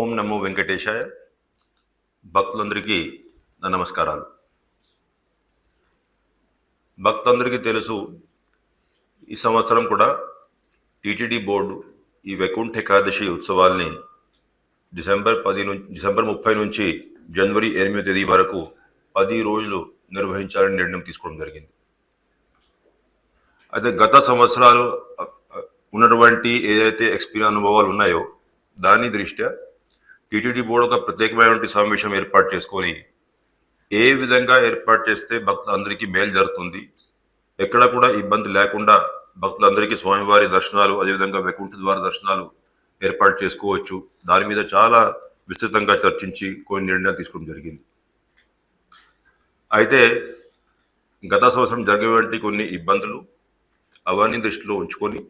ఓం నమో వెంకటేశాయ. భక్తులందరికీ నా నమస్కారాలు. భక్తులందరికీ తెలుసు, ఈ సంవత్సరం కూడా టీటీడీ బోర్డు ఈ వైకుంఠ ఏకాదశి ఉత్సవాల్ని డిసెంబర్ 30 నుంచి జనవరి 8వ తేదీ వరకు 10 రోజులు నిర్వహించాలని నిర్ణయం తీసుకోవడం జరిగింది. అయితే గత సంవత్సరాలు ఉన్నటువంటి ఏదైతే అనుభవాలు ఉన్నాయో దాని దృష్ట్యా టీటీడీ బోర్డు ఒక ప్రత్యేకమైనటువంటి సమావేశం ఏర్పాటు చేసుకొని ఏ విధంగా ఏర్పాటు చేస్తే భక్తులందరికీ మేలు జరుగుతుంది, ఎక్కడ కూడా ఇబ్బంది లేకుండా భక్తులందరికీ స్వామివారి దర్శనాలు అదేవిధంగా వైకుంఠ ద్వార దర్శనాలు ఏర్పాటు చేసుకోవచ్చు, దాని మీద చాలా విస్తృతంగా చర్చించి కొన్ని నిర్ణయాలు తీసుకోవడం జరిగింది. అయితే గత సంవత్సరం జరిగేటువంటి కొన్ని ఇబ్బందులు అవన్నీ దృష్టిలో ఉంచుకొని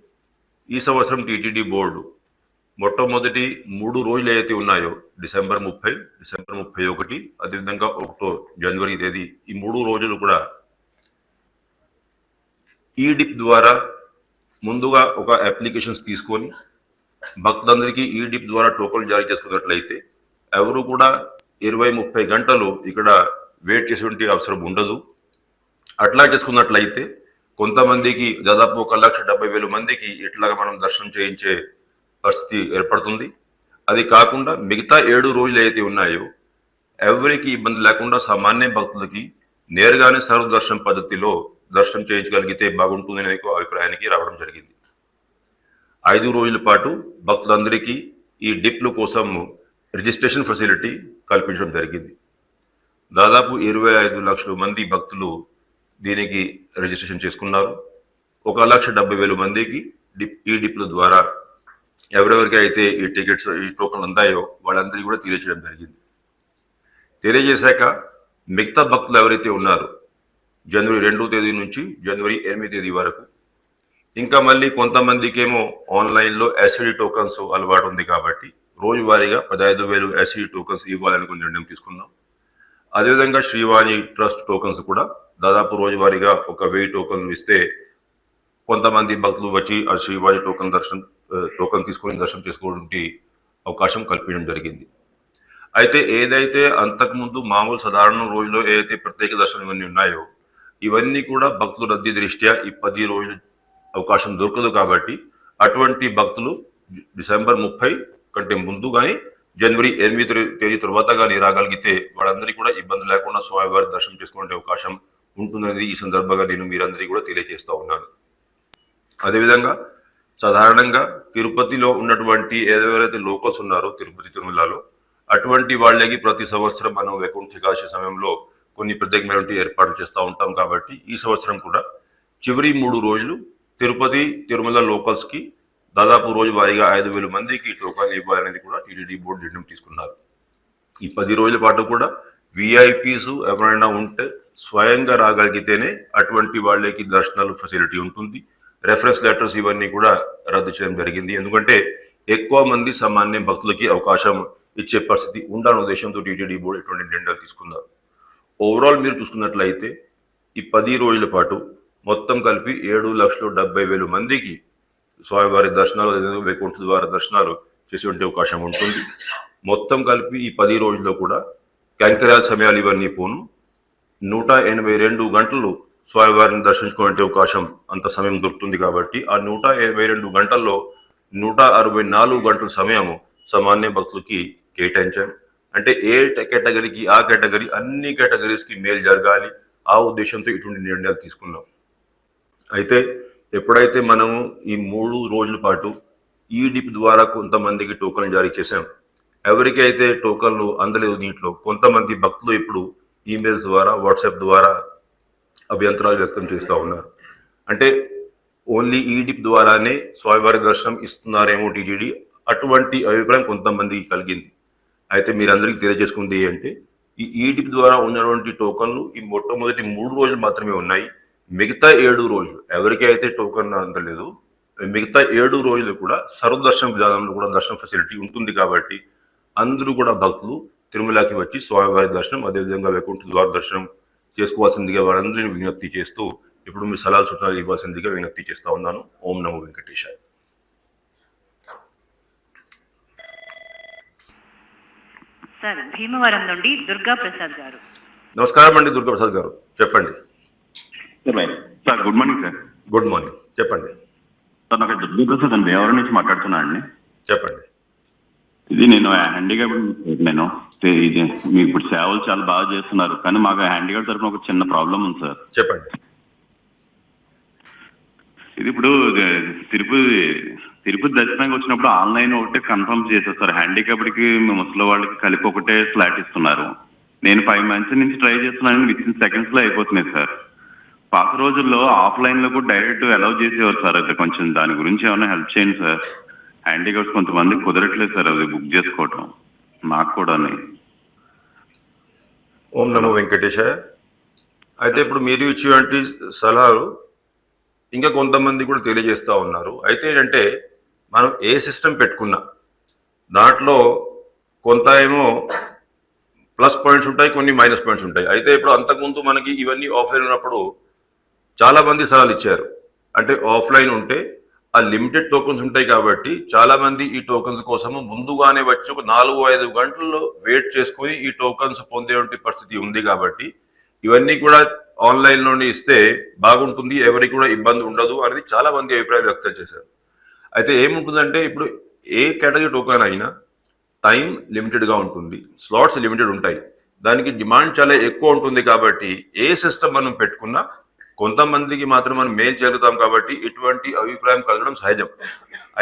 ఈ సంవత్సరం టీటీడీ బోర్డు మొట్టమొదటి 3 రోజులు ఏదైతే ఉన్నాయో డిసెంబర్ 30, డిసెంబర్ 31, అదేవిధంగా 1 జనవరి తేదీ, ఈ 3 రోజులు కూడా ఈడిప్ ద్వారా ముందుగా ఒక అప్లికేషన్స్ తీసుకొని భక్తులందరికీ ఈడిప్ ద్వారా టోకన్లు జారీ చేసుకున్నట్లయితే ఎవరు కూడా 20-30 గంటలు ఇక్కడ వెయిట్ చేసేటువంటి అవసరం ఉండదు. అట్లా చేసుకున్నట్లయితే కొంతమందికి దాదాపు 1,70,000 మందికి ఇట్లాగా మనం దర్శనం చేయించే పరిస్థితి ఏర్పడుతుంది. అది కాకుండా మిగతా 7 రోజులు అయితే ఉన్నాయో ఎవరికి ఇబ్బంది లేకుండా సామాన్య భక్తులకి నేరుగానే సర్వదర్శనం పద్ధతిలో దర్శనం చేయించగలిగితే బాగుంటుందనే అభిప్రాయానికి రావడం జరిగింది. 5 రోజుల పాటు భక్తులందరికీ ఈ డిప్ల కోసం రిజిస్ట్రేషన్ ఫెసిలిటీ కల్పించడం జరిగింది. దాదాపు 25 లక్షల మంది భక్తులు దీనికి రిజిస్ట్రేషన్ చేసుకున్నారు. 1,70,000 మందికి ఈ డిప్ల ద్వారా ఎవరెవరికి అయితే ఈ టికెట్స్ ఈ టోకన్లు అందాయో వాళ్ళందరికీ కూడా తెలియజేయడం జరిగింది. తెలియజేశాక మిగతా భక్తులు ఎవరైతే ఉన్నారో జనవరి 2వ తేదీ నుంచి జనవరి 8వ తేదీ వరకు, ఇంకా మళ్ళీ కొంతమందికి ఏమో ఆన్లైన్లో ఎస్ఈడి టోకన్స్ అలవాటు ఉంది కాబట్టి రోజువారీగా 15,000 ఎస్ఈడి టోకన్స్ ఇవ్వాలని కొన్ని నిర్ణయం తీసుకున్నాం. అదేవిధంగా శ్రీవాణి ట్రస్ట్ టోకన్స్ కూడా దాదాపు రోజువారీగా 1,000 టోకన్లు ఇస్తే కొంతమంది భక్తులు వచ్చి ఆ శ్రీవాణి టోకన్ తీసుకొని దర్శనం చేసుకోవడానికి అవకాశం కల్పించడం జరిగింది. అయితే ఏదైతే అంతకుముందు మామూలు సాధారణ రోజుల్లో ఏదైతే ప్రత్యేక దర్శనం ఇవన్నీ ఉన్నాయో ఇవన్నీ కూడా భక్తుల రద్దీ దృష్ట్యా ఈ 10 రోజులు అవకాశం దొరకదు కాబట్టి అటువంటి భక్తులు డిసెంబర్ 30 కంటే ముందు కానీ జనవరి 8వ తేదీ తర్వాత కానీ రాగలిగితే వాళ్ళందరికీ కూడా ఇబ్బంది లేకుండా స్వామివారి దర్శనం చేసుకునే అవకాశం ఉంటుందనేది ఈ సందర్భంగా నేను మీరందరికీ కూడా తెలియజేస్తూ ఉన్నాను. అదేవిధంగా సాధారణంగా తిరుపతిలో ఉన్నటువంటి ఎవరైతే లోకల్స్ ఉన్నారో తిరుపతి తిరుమలలో అటువంటి వాళ్ళకి ప్రతి సంవత్సరం మనం వైకుంఠ ఏకాదశి సమయంలో కొన్ని ప్రత్యేకమైనటువంటి ఏర్పాట్లు చేస్తూ ఉంటాం కాబట్టి ఈ సంవత్సరం కూడా చివరి 3 రోజులు తిరుపతి తిరుమల లోకల్స్కి దాదాపు రోజు వారీగా 5,000 మందికి టోకన్లు ఇవ్వాలనేది కూడా టీటీడీ బోర్డు నిర్ణయం తీసుకున్నారు. ఈ 10 రోజుల పాటు కూడా విఐపీస్ ఎవరైనా ఉంటే స్వయంగా రాగలిగితేనే అటువంటి వాళ్ళకి దర్శనాలు ఫెసిలిటీ ఉంటుంది. రెఫరెన్స్ లెటర్స్ ఇవన్నీ కూడా రద్దు చేయడం జరిగింది. ఎందుకంటే ఎక్కువ మంది సామాన్య భక్తులకి అవకాశం ఇచ్చే పరిస్థితి ఉండాలనే ఉద్దేశంతో టీటీడీ బోర్డు ఇటువంటి నిర్ణయాలు తీసుకున్నారు. ఓవరాల్ మీరు చూసుకున్నట్లయితే ఈ 10 రోజుల పాటు మొత్తం కలిపి 7,70,000 మందికి స్వామివారి దర్శనాలు వైకుంఠ ద్వార దర్శనాలు చేసేటువంటి అవకాశం ఉంటుంది. మొత్తం కలిపి ఈ 10 రోజుల్లో కూడా కైంకర్యాల సమయాలు ఇవన్నీ పోను 182 గంటలు స్వామివారిని దర్శించుకునే అవకాశం అంత సమయం దొరుకుతుంది కాబట్టి ఆ 182 గంటల్లో 164 గంటల సమయము సామాన్య భక్తులకి కేటాయించాం. అంటే ఏ కేటగిరీకి ఆ కేటగిరీ అన్ని కేటగిరీస్కి మేలు జరగాలి ఆ ఉద్దేశంతో ఇటువంటి నిర్ణయాలు తీసుకున్నాం. అయితే ఎప్పుడైతే మనము ఈ 3 రోజుల పాటు ఈ డిప్ ద్వారా కొంతమందికి టోకన్లు జారీ చేశాం, ఎవరికైతే టోకన్లు అందలేదు దీంట్లో కొంతమంది భక్తులు ఇప్పుడు ఈమెయిల్స్ ద్వారా వాట్సాప్ ద్వారా అభ్యంతరాలు వ్యక్తం చేస్తూ ఉన్నారు. అంటే ఓన్లీ ఈ డిప్ ద్వారానే స్వామివారి దర్శనం ఇస్తున్నారేమో టీటీడీ, అటువంటి అభిప్రాయం కొంతమందికి కలిగింది. అయితే మీరందరికీ తెలియజేసుకుంది అంటే ఈ డిప్ ద్వారా ఉన్నటువంటి టోకన్లు ఈ మొట్టమొదటి 3 రోజులు మాత్రమే ఉన్నాయి. మిగతా 7 రోజులు ఎవరికి అయితే టోకన్ అందలేదు మిగతా 7 రోజులు కూడా సర్వదర్శనం విధానంలో కూడా దర్శనం ఫెసిలిటీ ఉంటుంది కాబట్టి అందరూ కూడా భక్తులు తిరుమలకి వచ్చి స్వామివారి దర్శనం అదేవిధంగా వైకుంఠ ద్వార దర్శనం చేసుకోవాల్సిందిగా వాళ్ళందరినీ విజ్ఞప్తి చేస్తూ ఇప్పుడు మీ సలహాలు సూచనలు ఇవ్వాల్సిందిగా విజ్ఞప్తి చేస్తూ ఉన్నాను. ఓం నమో వెంకటేశాయ. సార్ భీమవరం నుండి దుర్గా ప్రసాద్ గారు. నమస్కారం అండి దుర్గా ప్రసాద్ గారు, చెప్పండి. Sir good morning sir. Good morning, చెప్పండి. సార్ నాకు దుర్గా ప్రసాద్ అండి, ఎవరి నుంచి మాట్లాడుతున్నా అండి. చెప్పండి. ఇది నేను హ్యాండిక్యాప్ నేను ఇది మీకు ఇప్పుడు సేవలు చాలా బాగా చేస్తున్నారు, కానీ మాకు హ్యాండిక్యాప్ తరఫున ఒక చిన్న ప్రాబ్లం ఉంది సార్. చెప్పండి. ఇది ఇప్పుడు తిరుపతి దర్శనానికి వచ్చినప్పుడు ఆన్లైన్ ఒకటే కన్ఫర్మ్ చేశారు సార్. హ్యాండిక్యాప్డ్కి ముసలి వాళ్ళకి కలిపి ఒకటే స్లాట్ ఇస్తున్నారు. నేను 5 months నుంచి ట్రై చేస్తున్నాను, వితిన్ సెకండ్స్లో అయిపోతున్నాయి సార్. పాత రోజుల్లో ఆఫ్లైన్లో కూడా డైరెక్ట్ అలౌ చేసేవారు సార్. అయితే కొంచెం దాని గురించి ఏమైనా హెల్ప్ చేయండి సార్. హ్యాండిక్యాప్స్ కొంతమంది కుదరట్లేదు సార్ అది బుక్ చేసుకోవటం, నాకు కూడా. ఓం నమో వెంకటేశాయ. అయితే ఇప్పుడు మీరు ఇచ్చేటువంటి సలహాలు ఇంకా కొంతమంది కూడా తెలియజేస్తూ ఉన్నారు. అయితే ఏంటంటే మనం ఏ సిస్టమ్ పెట్టుకున్నా దాంట్లో కొంత ఏమో ప్లస్ పాయింట్స్ ఉంటాయి, కొన్ని మైనస్ పాయింట్స్ ఉంటాయి. అయితే ఇప్పుడు అంతకుముందు మనకి ఇవన్నీ ఆఫ్లైన్ ఉన్నప్పుడు చాలామంది సలహాలు ఇచ్చారు. అంటే ఆఫ్లైన్ ఉంటే ఆ లిమిటెడ్ టోకన్స్ ఉంటాయి కాబట్టి చాలామంది ఈ టోకన్స్ కోసము ముందుగానే వచ్చి ఒక 4-5 గంటల్లో వెయిట్ చేసుకొని ఈ టోకన్స్ పొందేటువంటి పరిస్థితి ఉంది. కాబట్టి ఇవన్నీ కూడా ఆన్లైన్లోనే ఇస్తే బాగుంటుంది, ఎవరికి కూడా ఇబ్బంది ఉండదు అనేది చాలామంది అభిప్రాయాలు వ్యక్తం చేశారు. అయితే ఏముంటుందంటే ఇప్పుడు ఏ కేటగిరీ టోకన్ అయినా టైం లిమిటెడ్గా ఉంటుంది, స్లాట్స్ లిమిటెడ్ ఉంటాయి, దానికి డిమాండ్ చాలా ఎక్కువ ఉంటుంది. కాబట్టి ఏ సిస్టమ్ మనం పెట్టుకున్నా కొంతమందికి మాత్రం మనం మేలు చేయగలుగుతాం. కాబట్టి ఇటువంటి అభిప్రాయం కలగడం సహజం.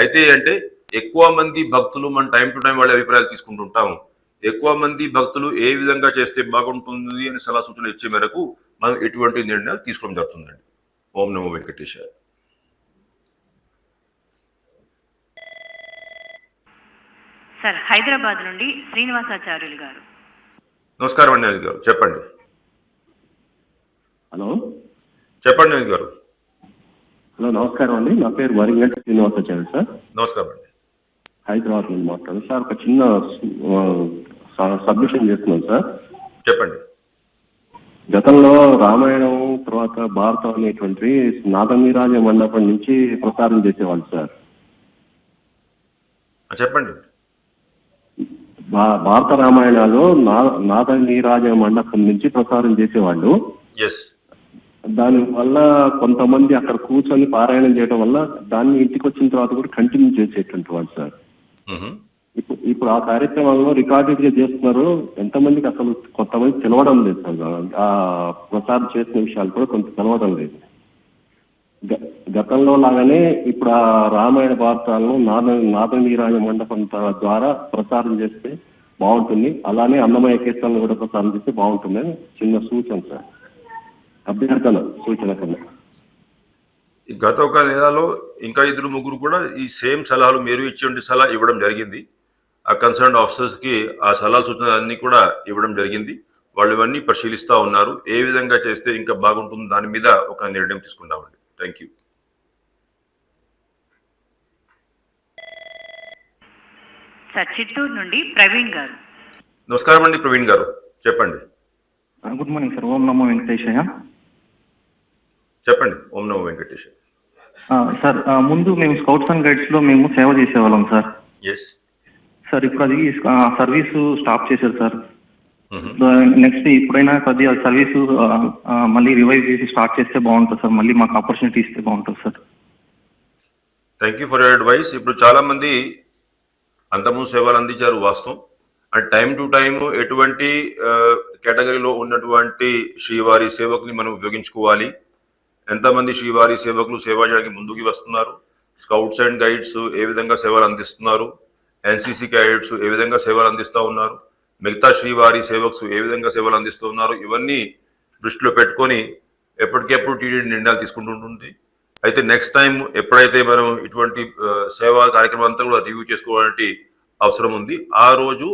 అయితే అంటే ఎక్కువ మంది భక్తులు మనం టైం టు టైం వాళ్ళ అభిప్రాయాలు తీసుకుంటుంటాము. ఎక్కువ మంది భక్తులు ఏ విధంగా చేస్తే బాగుంటుంది అని సలహా సూచనలు ఇచ్చే మేరకు మనం ఎటువంటి నిర్ణయాలు తీసుకోవడం జరుగుతుందండి. ఓం నమో వెంకటేశాయ. సార్ హైదరాబాద్ నుండి శ్రీనివాసాచార్యులు గారు. నమస్కారం అండి అనిల్ గారు, చెప్పండి. హలో చెప్పండి అనిల్ గారు. హలో నమస్కారం అండి, నా పేరు వరిగంటి శ్రీనివాసాచార్య సార్. నమస్కారం అండి. హైదరాబాద్ నుండి మాట్లాడారు సార్. ఒక చిన్న సబ్మిషన్ చేస్తున్నాను సార్. చెప్పండి. గతంలో రామాయణం తర్వాత భారతం అనేటువంటి నాదనీరాజ మండపం నుంచి ప్రసారం చేసేవాళ్ళు సార్. చెప్పండి. భారత రామాయణాలు నాదనీరాజ మండపం నుంచి ప్రసారం చేసేవాళ్ళు. దానివల్ల కొంతమంది అక్కడ కూర్చొని పారాయణం చేయడం వల్ల దాన్ని ఇంటికి వచ్చిన తర్వాత కూడా కంటిన్యూ చేసేటువంటి వాళ్ళు సార్. ఇప్పుడు ఆ కార్యక్రమంలో రికార్డెడ్ గా చేస్తున్నారు. ఎంతమందికి అసలు కొంతమంది తెలవడం లేదు సార్. ఆ ప్రసారం చేసిన విషయాలు కూడా కొంత తెలవడం లేదు. గతంలో లాగానే ఇప్పుడు ఆ రామాయణ భారతాలను నాదనీరాజ మండపం ద్వారా ప్రసారం చేస్తే బాగుంటుంది. అలానే అన్నమయ్య కీర్తనలు కూడా ప్రసారం చేస్తే బాగుంటుందని చిన్న సూచన సార్, అభ్యర్థన, సూచన కన్నా. గత ఒక నెలలో ఇంకా 2-3 కూడా ఈ సేమ్ సలహాలు మీరు ఇచ్చేటువంటి సలహా ఇవ్వడం జరిగింది. ఆ కన్సర్న్ ఆఫీసర్స్కి ఆ సలహా సూచనలు అన్నీ కూడా ఇవ్వడం జరిగింది. వాళ్ళు ఇవన్నీ పరిశీలిస్తూ ఉన్నారు. ఏ విధంగా చేస్తే ఇంకా బాగుంటుంది దాని మీద ఒక నిర్ణయం తీసుకుంటామండి. Thank you. సార్ చిత్తూరు నుండి ప్రవీణ్ గారు. నమస్కారం అండి ప్రవీణ్ గారు, చెప్పండి. Good morning sir. ఓం నమో వెంకటేశయ్య. చెప్పండి. ఓం నమో వెంకటేశ్. సార్ ముందు మేము స్కౌట్స్ అండ్ గైడ్స్ లో మేము సేవ చేసేవాళ్ళం సార్. సార్ ఇప్పుడు అది సర్వీసు స్టాప్ చేశారు సార్. నెక్స్ట్ ఇప్పుడైనా కొద్దిగా సర్వీసు మళ్ళీ రివైవ్ చేసి స్టార్ట్ చేస్తే బాగుంటుంది సార్. మళ్ళీ మాకు ఆపర్చునిటీ ఇస్తే బాగుంటుంది sir. Thank you for your advice. ఇప్పుడు చాలా మంది అంతకుముందు సేవలు అందించారు వాస్తవం. అండ్ టైం టు టైమ్ ఎటువంటి కేటగిరీలో ఉన్నటువంటి శ్రీవారి సేవకుని మనం ఉపయోగించుకోవాలి, ఎంతమంది శ్రీవారి సేవకులు సేవ చేయడానికి ముందుకు వస్తున్నారు, స్కౌట్స్ అండ్ గైడ్స్ ఏ విధంగా సేవలు అందిస్తున్నారు, ఎన్సీసీ క్యాడెట్స్ ఏ విధంగా సేవలు అందిస్తూ ఉన్నారు, మిగతా శ్రీవారి సేవక్స్ ఏ విధంగా సేవలు అందిస్తూ ఉన్నారు, ఇవన్నీ దృష్టిలో పెట్టుకొని ఎప్పటికెప్పుడు టీటీడీ నిర్ణయాలు తీసుకుంటుంటుంది. అయితే నెక్స్ట్ టైం ఎప్పుడైతే మనం ఇటువంటి సేవా కార్యక్రమం అంతా కూడా రివ్యూ చేసుకోవాలంటే అవసరం ఉంది, ఆ రోజు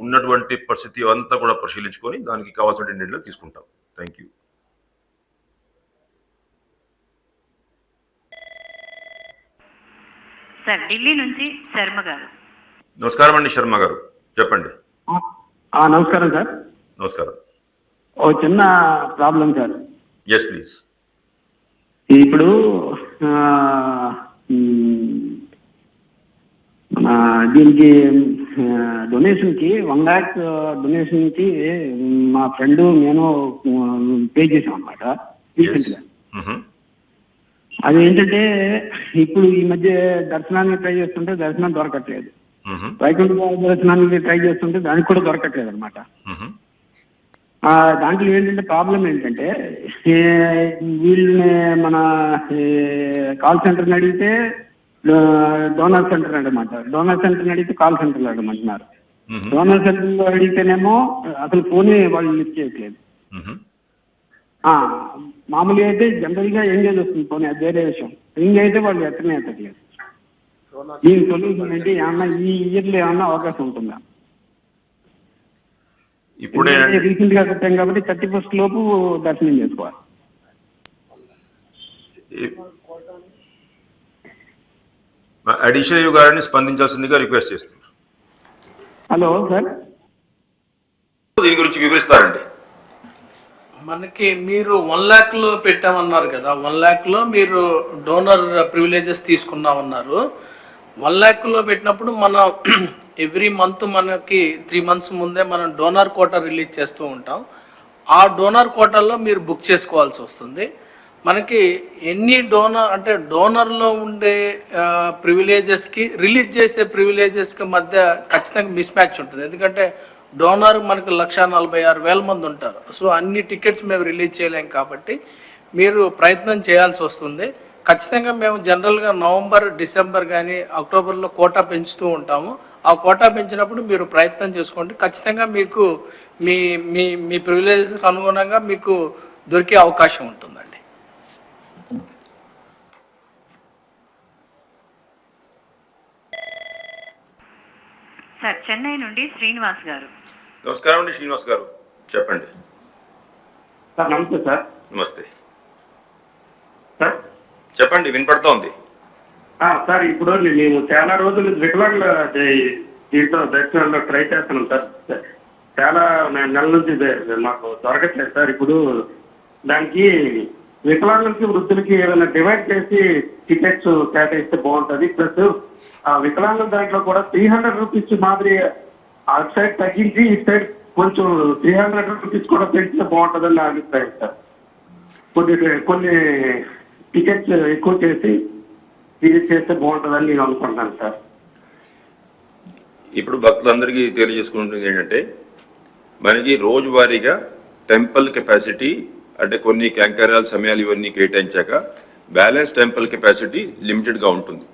ఉన్నటువంటి పరిస్థితి అంతా కూడా పరిశీలించుకొని దానికి కావాల్సిన నిర్ణయాలు తీసుకుంటాం. Thank you. సార్ ఢిల్లీ నుంచి శర్మ గారు. నమస్కారం అండి శర్మ గారు, చెప్పండి. నమస్కారం సార్. నమస్కారం. ఓ చిన్న ప్రాబ్లం సార్. Yes please. ఇప్పుడు దీనికి డొనేషన్కి 1 lakh డొనేషన్కి మా ఫ్రెండ్ నేను పే చేసాం అనమాట రీసెంట్గా. అది ఏంటంటే ఇప్పుడు ఈ మధ్య దర్శనానికి ట్రై చేస్తుంటే దర్శనం దొరకట్లేదు, వైకుంఠ దర్శనానికి ట్రై చేస్తుంటే దానికి కూడా దొరకట్లేదు అనమాట. దాంట్లో ఏంటంటే ప్రాబ్లం ఏంటంటే వీళ్ళని మన కాల్ సెంటర్ని అడిగితే డోనర్ సెంటర్ అడగమంటారు, డోనర్ సెంటర్ని అడిగితే కాల్ సెంటర్లో అడగమంటున్నారు. డోనర్ సెంటర్లో అడిగితేనేమో అసలు ఫోనే వాళ్ళు లిఫ్ట్ చేయట్లేదు. మామూలుగా అయితే జనరల్గా ఎంగేజ్ వస్తుంది ఫోన్, అది వేరే విషయం. రింగ్ అయితే వాళ్ళు ఎత్తట్లేదు. దీని సొల్యూషన్ ఏంటి? ఏమన్నా ఈ ఇయర్లో ఏమన్నా అవకాశం ఉంటుందా? ఇప్పుడే రీసెంట్ గా కట్టాం కాబట్టి 31st లోపు దర్శనం చేసుకోవాలి. అడిషనల్ గారిని స్పందించాల్సిందిగా రిక్వెస్ట్ చేస్తున్నారు. హలో సార్, దీని గురించి వివరిస్తారండి. మనకి మీరు 1 lakh లో పెట్టామన్నారు కదా, 1 lakh లో మీరు డోనర్ ప్రివిలేజెస్ తీసుకున్నామన్నారు. 1 lakh లో పెట్టినప్పుడు మనం ఎవ్రీ మంత్ మనకి 3 months ముందే మనం డోనర్ కోటా రిలీజ్ చేస్తూ ఉంటాం. ఆ డోనర్ కోటాలో మీరు బుక్ చేసుకోవాల్సి వస్తుంది. మనకి ఎన్ని డోనర్ అంటే డోనర్లో ఉండే ప్రివిలేజెస్కి రిలీజ్ చేసే ప్రివిలేజెస్కి మధ్య ఖచ్చితంగా మిస్ మ్యాచ్ ఉంటుంది. ఎందుకంటే డోనర్ మనకు 1,46,000 మంది ఉంటారు. సో అన్ని టికెట్స్ మేము రిలీజ్ చేయలేం కాబట్టి మీరు ప్రయత్నం చేయాల్సి వస్తుంది. ఖచ్చితంగా మేము జనరల్గా నవంబర్, డిసెంబర్ కానీ అక్టోబర్లో కోటా పెంచుతూ ఉంటాము. ఆ కోటా పెంచినప్పుడు మీరు ప్రయత్నం చేసుకోండి. ఖచ్చితంగా మీకు మీ మీ మీ ప్రివిలేజెస్కి అనుగుణంగా మీకు దొరికే అవకాశం ఉంటుందండి. సార్, చెన్నై నుండి శ్రీనివాస్ గారు. నమస్కారం అండి శ్రీనివాస్ గారు, చెప్పండి. సార్ నమస్తే సార్. నమస్తే సార్ చెప్పండి, వినపడుతోంది. సార్ ఇప్పుడు మేము చాలా రోజులు వికలాంగుల దీంట్లో దర్శనంలో ట్రై చేస్తున్నాం సార్. చాలా నెలల నుంచి మాకు దొరకట్లేదు సార్. ఇప్పుడు దానికి వికలాంగులకి వృద్ధులకి ఏదైనా డివైడ్ చేసి టికెట్స్ కేటాయిస్తే బాగుంటుంది. ప్లస్ ఆ వికలాంగుల దాంట్లో కూడా 300 రూపీస్ మాదిరి అటు సైడ్ తగ్గించి ఇటు సైడ్ కొంచెం 300 రూపీస్ కూడా పెంచితే బాగుంటుందని నా అభిప్రాయం సార్. కొన్ని టికెట్స్ ఎక్కువ చేసి ఇది చేస్తే బాగుంటుందని నేను అనుకుంటున్నాను సార్. ఇప్పుడు భక్తులందరికీ తెలియజేసుకుంటుంది ఏంటంటే, మనకి రోజువారీగా టెంపుల్ కెపాసిటీ అంటే కొన్ని క్యాంకరాల సమయాలు ఇవన్నీ కేటాయించాక బ్యాలెన్స్ టెంపుల్ కెపాసిటీ లిమిటెడ్గా ఉంటుంది.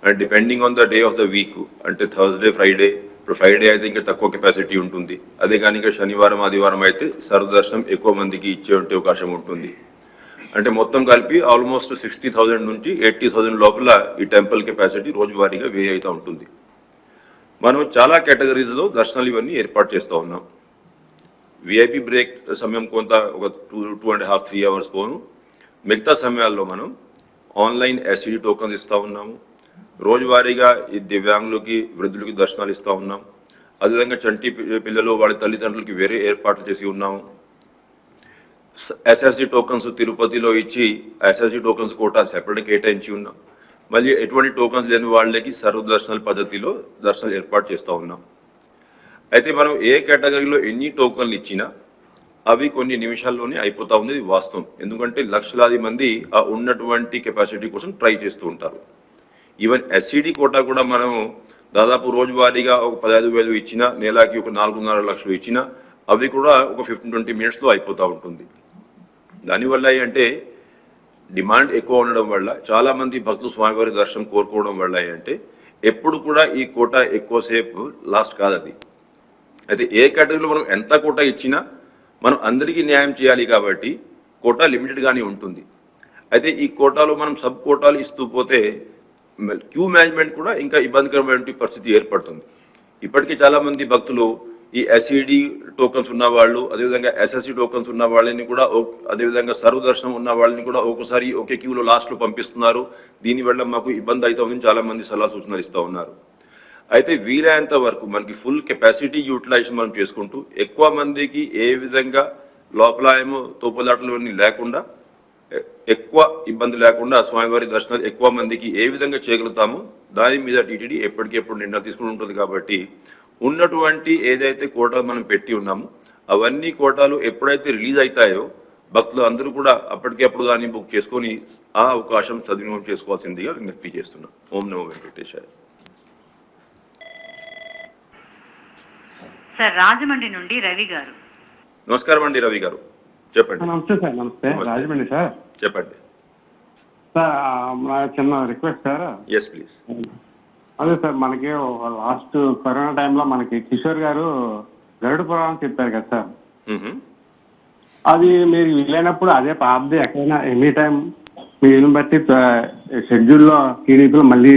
And depending on the day of the week, అంటే థర్స్డే, ఫ్రైడే, ఇప్పుడు ఫ్రైడే అయితే ఇంకా తక్కువ కెపాసిటీ ఉంటుంది. అదే కానీ ఇంకా శనివారం, ఆదివారం అయితే సర్వదర్శనం ఎక్కువ మందికి ఇచ్చే అవకాశం ఉంటుంది. అంటే మొత్తం కలిపి ఆల్మోస్ట్ 60,000 నుంచి 80,000 లోపల ఈ టెంపుల్ కెపాసిటీ రోజువారీగా వేరీ అవుతూ ఉంటుంది. మనం చాలా కేటగిరీస్లో దర్శనాలు ఇవన్నీ ఏర్పాటు చేస్తూ ఉన్నాం. విఐపి బ్రేక్ సమయం కొంత ఒక 2.5-3 hours పోను. మిగతా సమయాల్లో మనం ఆన్లైన్ ఎస్సిడి టోకన్స్ ఇస్తూ ఉన్నాము. రోజువారీగా ఈ దివ్యాంగులకి, వృద్ధులకి దర్శనాలు ఇస్తూ ఉన్నాం. అదేవిధంగా చంటి పిల్లలు వాళ్ళ తల్లిదండ్రులకి వేరే ఏర్పాట్లు చేసి ఉన్నాము. ఎస్ఎస్డి టోకన్స్ తిరుపతిలో ఇచ్చి ఎస్ఎస్డి టోకన్స్ కోటా సెపరేట్ కేటాయించి ఉన్నాం. మళ్ళీ ఎటువంటి టోకన్స్ లేని వాళ్ళకి సర్వదర్శనాల పద్ధతిలో దర్శనాలు ఏర్పాటు చేస్తూ ఉన్నాం. అయితే మనం ఏ కేటగిరీలో ఎన్ని టోకన్లు ఇచ్చినా అవి కొన్ని నిమిషాల్లోనే అయిపోతూ ఉంది, వాస్తవం. ఎందుకంటే లక్షలాది మంది ఆ ఉన్నటువంటి కెపాసిటీ కోసం ట్రై చేస్తూ ఉంటారు. ఈవెన్ ఎస్సిడి కోటా కూడా మనము దాదాపు రోజువారీగా ఒక 15,000 ఇచ్చినా, నెలకి ఒక 4.5 లక్షలు ఇచ్చినా అవి కూడా ఒక 15-20 minutesలో అయిపోతూ ఉంటుంది. దానివల్ల అంటే డిమాండ్ ఎక్కువ ఉండడం వల్ల, చాలామంది భక్తులు స్వామివారి దర్శనం కోరుకోవడం వల్ల అంటే ఎప్పుడు కూడా ఈ కోటా ఎక్కువసేపు లాస్ట్ కాదు అది. అయితే ఏ కేటగిరీలో మనం ఎంత కోటా ఇచ్చినా మనం అందరికీ న్యాయం చేయాలి కాబట్టి కోటా లిమిటెడ్గానే ఉంటుంది. అయితే ఈ కోటాలో మనం సబ్ కోటాలు ఇస్తూ పోతే క్యూ మేనేజ్మెంట్ కూడా ఇంకా ఇబ్బందికరమైన పరిస్థితి ఏర్పడుతుంది. ఇప్పటికీ చాలామంది భక్తులు ఈ ఎస్ఈడి టోకన్స్ ఉన్న వాళ్ళు, అదేవిధంగా ఎస్ఎస్సి టోకన్స్ ఉన్న వాళ్ళని కూడా, అదేవిధంగా సర్వదర్శనం ఉన్న వాళ్ళని కూడా ఒకసారి ఒకే క్యూలో లాస్ట్లో పంపిస్తున్నారు. దీనివల్ల మాకు ఇబ్బంది అవుతుందని చాలామంది సలహా సూచనలు ఇస్తూ ఉన్నారు. అయితే వీలైనంత వరకు మనకి ఫుల్ కెపాసిటీ యూటిలైజేషన్ మనం చేసుకుంటూ ఎక్కువ మందికి ఏ విధంగా లోపల ఏమో తోపులాటలు లేకుండా, ఎక్కువ ఇబ్బంది లేకుండా స్వామివారి దర్శనాలు ఎక్కువ మందికి ఏ విధంగా చేయగలుగుతామో దాని మీద టీటీడీ ఎప్పటికెప్పుడు నిర్ణయం తీసుకుని ఉంటుంది. కాబట్టి ఉన్నటువంటి ఏదైతే కోటాలు మనం పెట్టి ఉన్నామో అవన్నీ కోటాలు ఎప్పుడైతే రిలీజ్ అవుతాయో భక్తులు అందరూ కూడా అప్పటికప్పుడు కానీ బుక్ చేసుకొని ఆ అవకాశం సద్వినియోగం చేసుకోవాల్సిందిగా విజ్ఞప్తి చేస్తున్నాం. ఓం నమో వెంకటేశాయ. సార్ రాజమండ్రి నుండి రవి గారు. నమస్కారం అండి రవి గారు, చెప్పండి. నమస్తే సార్. నమస్తే, రాజమండ్రి సార్. చెప్పండి సార్ నా చిన్న రిక్వెస్ట్ సార్. Yes please. అదే సార్, మనకి లాస్ట్ కరోనా టైంలో మనకి కిషోర్ గారు గరుడ పురాణం చెప్పారు కదా సార్. అది మీరు వీలైనప్పుడు అదే పాపది ఎక్కడైనా ఎనీ టైం మీ వీలుని బట్టి షెడ్యూల్లో టీడీపీలో మళ్ళీ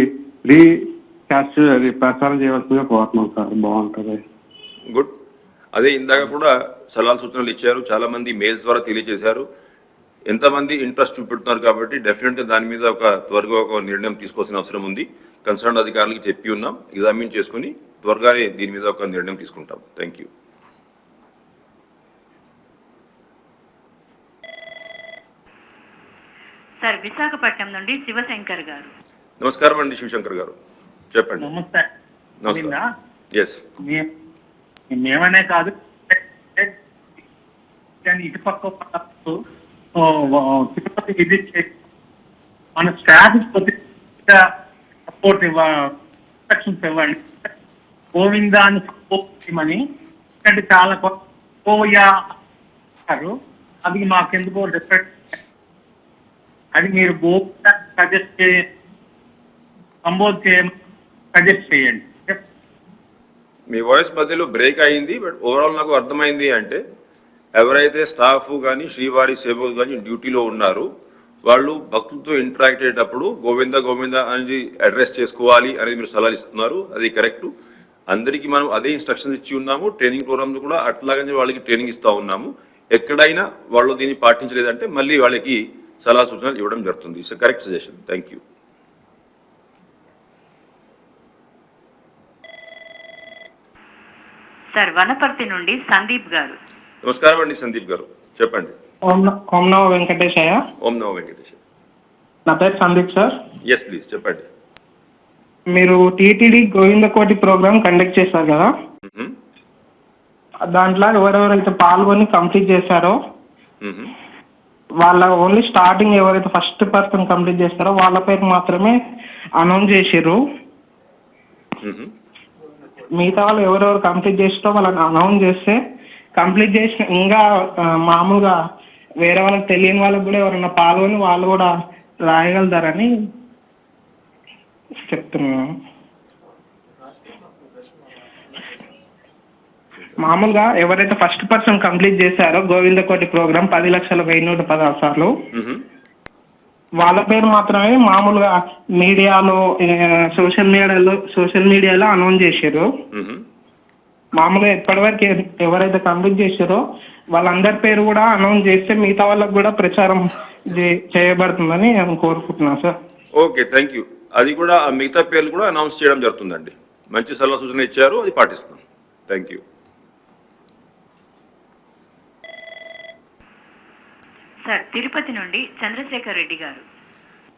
రీకాస్ట్ ప్రసారం చేయవలసిందిగా కోరుతున్నాం సార్. బాగుంటుంది. గుడ్. అదే ఇందాక కూడా సలహా సూచనలు ఇచ్చారు, చాలా మంది మెయిల్స్ ద్వారా తెలియజేశారు. ఎంతమంది ఇంట్రెస్ట్ చూపెడుతున్నారు కాబట్టి డెఫినెట్గా దాని మీద త్వరగా ఒక నిర్ణయం తీసుకోవాల్సిన అవసరం ఉంది. కన్సర్న్ అధికారులకు చెప్పి ఉన్నాం, ఎగ్జామిన్ చేసుకుని త్వరగానే దీని మీద ఒక నిర్ణయం తీసుకుంటాం. Thank you. సార్ విశాఖపట్నం నుండి శివశంకర్ గారు. నమస్కారం అండి శివశంకర్ గారు, చెప్పండి. నమస్తే. నమస్కారం. ఎస్. మేమనే కాదు, ఇటుపక్క తిరుపతి విజిట్ చేసి మన స్టాఫ్ సపోర్ట్ ఇన్స్ట్రక్షన్స్ ఇవ్వండి. గోవిందాన్ని సపోర్ట్ చేయమని. ఎందుకంటే చాలా పోయారు, అది మాకెందుకో డిఫరెంట్. అది మీరు గోవిందా సజెస్ట్ సంబోధ్ చేయమని సజెస్ట్ చేయండి. మీ వాయిస్ మధ్యలో బ్రేక్ అయింది, బట్ ఓవరాల్ నాకు అర్థమైంది అంటే ఎవరైతే స్టాఫ్ కానీ శ్రీవారి సేవకులు కానీ డ్యూటీలో ఉన్నారో వాళ్ళు భక్తులతో ఇంటరాక్ట్ అయ్యేటప్పుడు గోవింద గోవింద అనేది అడ్రస్ చేసుకోవాలి అనేది మీరు సలహాలు ఇస్తున్నారు. అది కరెక్టు. అందరికీ మనం అదే ఇన్స్ట్రక్షన్స్ ఇచ్చి ఉన్నాము. ట్రైనింగ్ ప్రోగ్రామ్లో కూడా అట్లాగనే వాళ్ళకి ట్రైనింగ్ ఇస్తూ ఉన్నాము. ఎక్కడైనా వాళ్ళు దీన్ని పాటించలేదంటే మళ్ళీ వాళ్ళకి సలహా సూచనలు ఇవ్వడం జరుగుతుంది. It's correct suggestion. Thank you. Sir Wanaparthy నుండి సందీప్ గారు. నమస్కారం అండి సందీప్ గారు, చెప్పండి. ఓం నమో వెంకటేశయ్య. ఓం నమో వెంకటేశ్. నా పేరు సందీప్ సార్. ఎస్ ప్లీజ్, చెప్పండి. మీరు టీటీడీ గోవిందకోటి ప్రోగ్రామ్ కండక్ట్ చేశారు కదా, దాంట్లో ఎవరెవరైతే పాల్గొని కంప్లీట్ చేశారో వాళ్ళ ఓన్లీ స్టార్టింగ్ ఎవరైతే ఫస్ట్ పర్సన్ కంప్లీట్ చేస్తారో వాళ్ళ పేరు మాత్రమే అనౌన్స్ చేసారు. మిగతా వాళ్ళు ఎవరెవరు కంప్లీట్ చేస్తారో వాళ్ళని అనౌన్స్ చేస్తే కంప్లీట్ చేసిన ఇంకా మామూలుగా వేరే వాళ్ళకి తెలియని వాళ్ళకి కూడా ఎవరైనా పాల్గొని వాళ్ళు కూడా రాయగలుగుతారని చెప్తున్నాను. మామూలుగా ఎవరైతే ఫస్ట్ పర్సన్ కంప్లీట్ చేశారో గోవిందకోటి ప్రోగ్రామ్ 10,116 సార్లు వాళ్ళ పేరు మాత్రమే మామూలుగా మీడియాలో సోషల్ మీడియాలో అనౌన్స్ చేశారు. మామూలుగా ఇప్పటివరకు ఎవరైతే కంప్లీట్ చేశారో వాళ్ళందరి పేరు కూడా అనౌన్స్ చేస్తే మిగతా వాళ్ళకి కూడా ప్రచారం చేయబడుతుందని నేను కోరుకుంటున్నాను సార్. Okay, thank you. అది కూడా మిగతా పేర్లు కూడా అనౌన్స్ చేయడం జరుగుతుందండి. మంచి సలహా సూచన ఇచ్చారు, అది పాటిస్తాం. Thank you. సార్ తిరుపతి నుండి చంద్రశేఖర్ రెడ్డి గారు.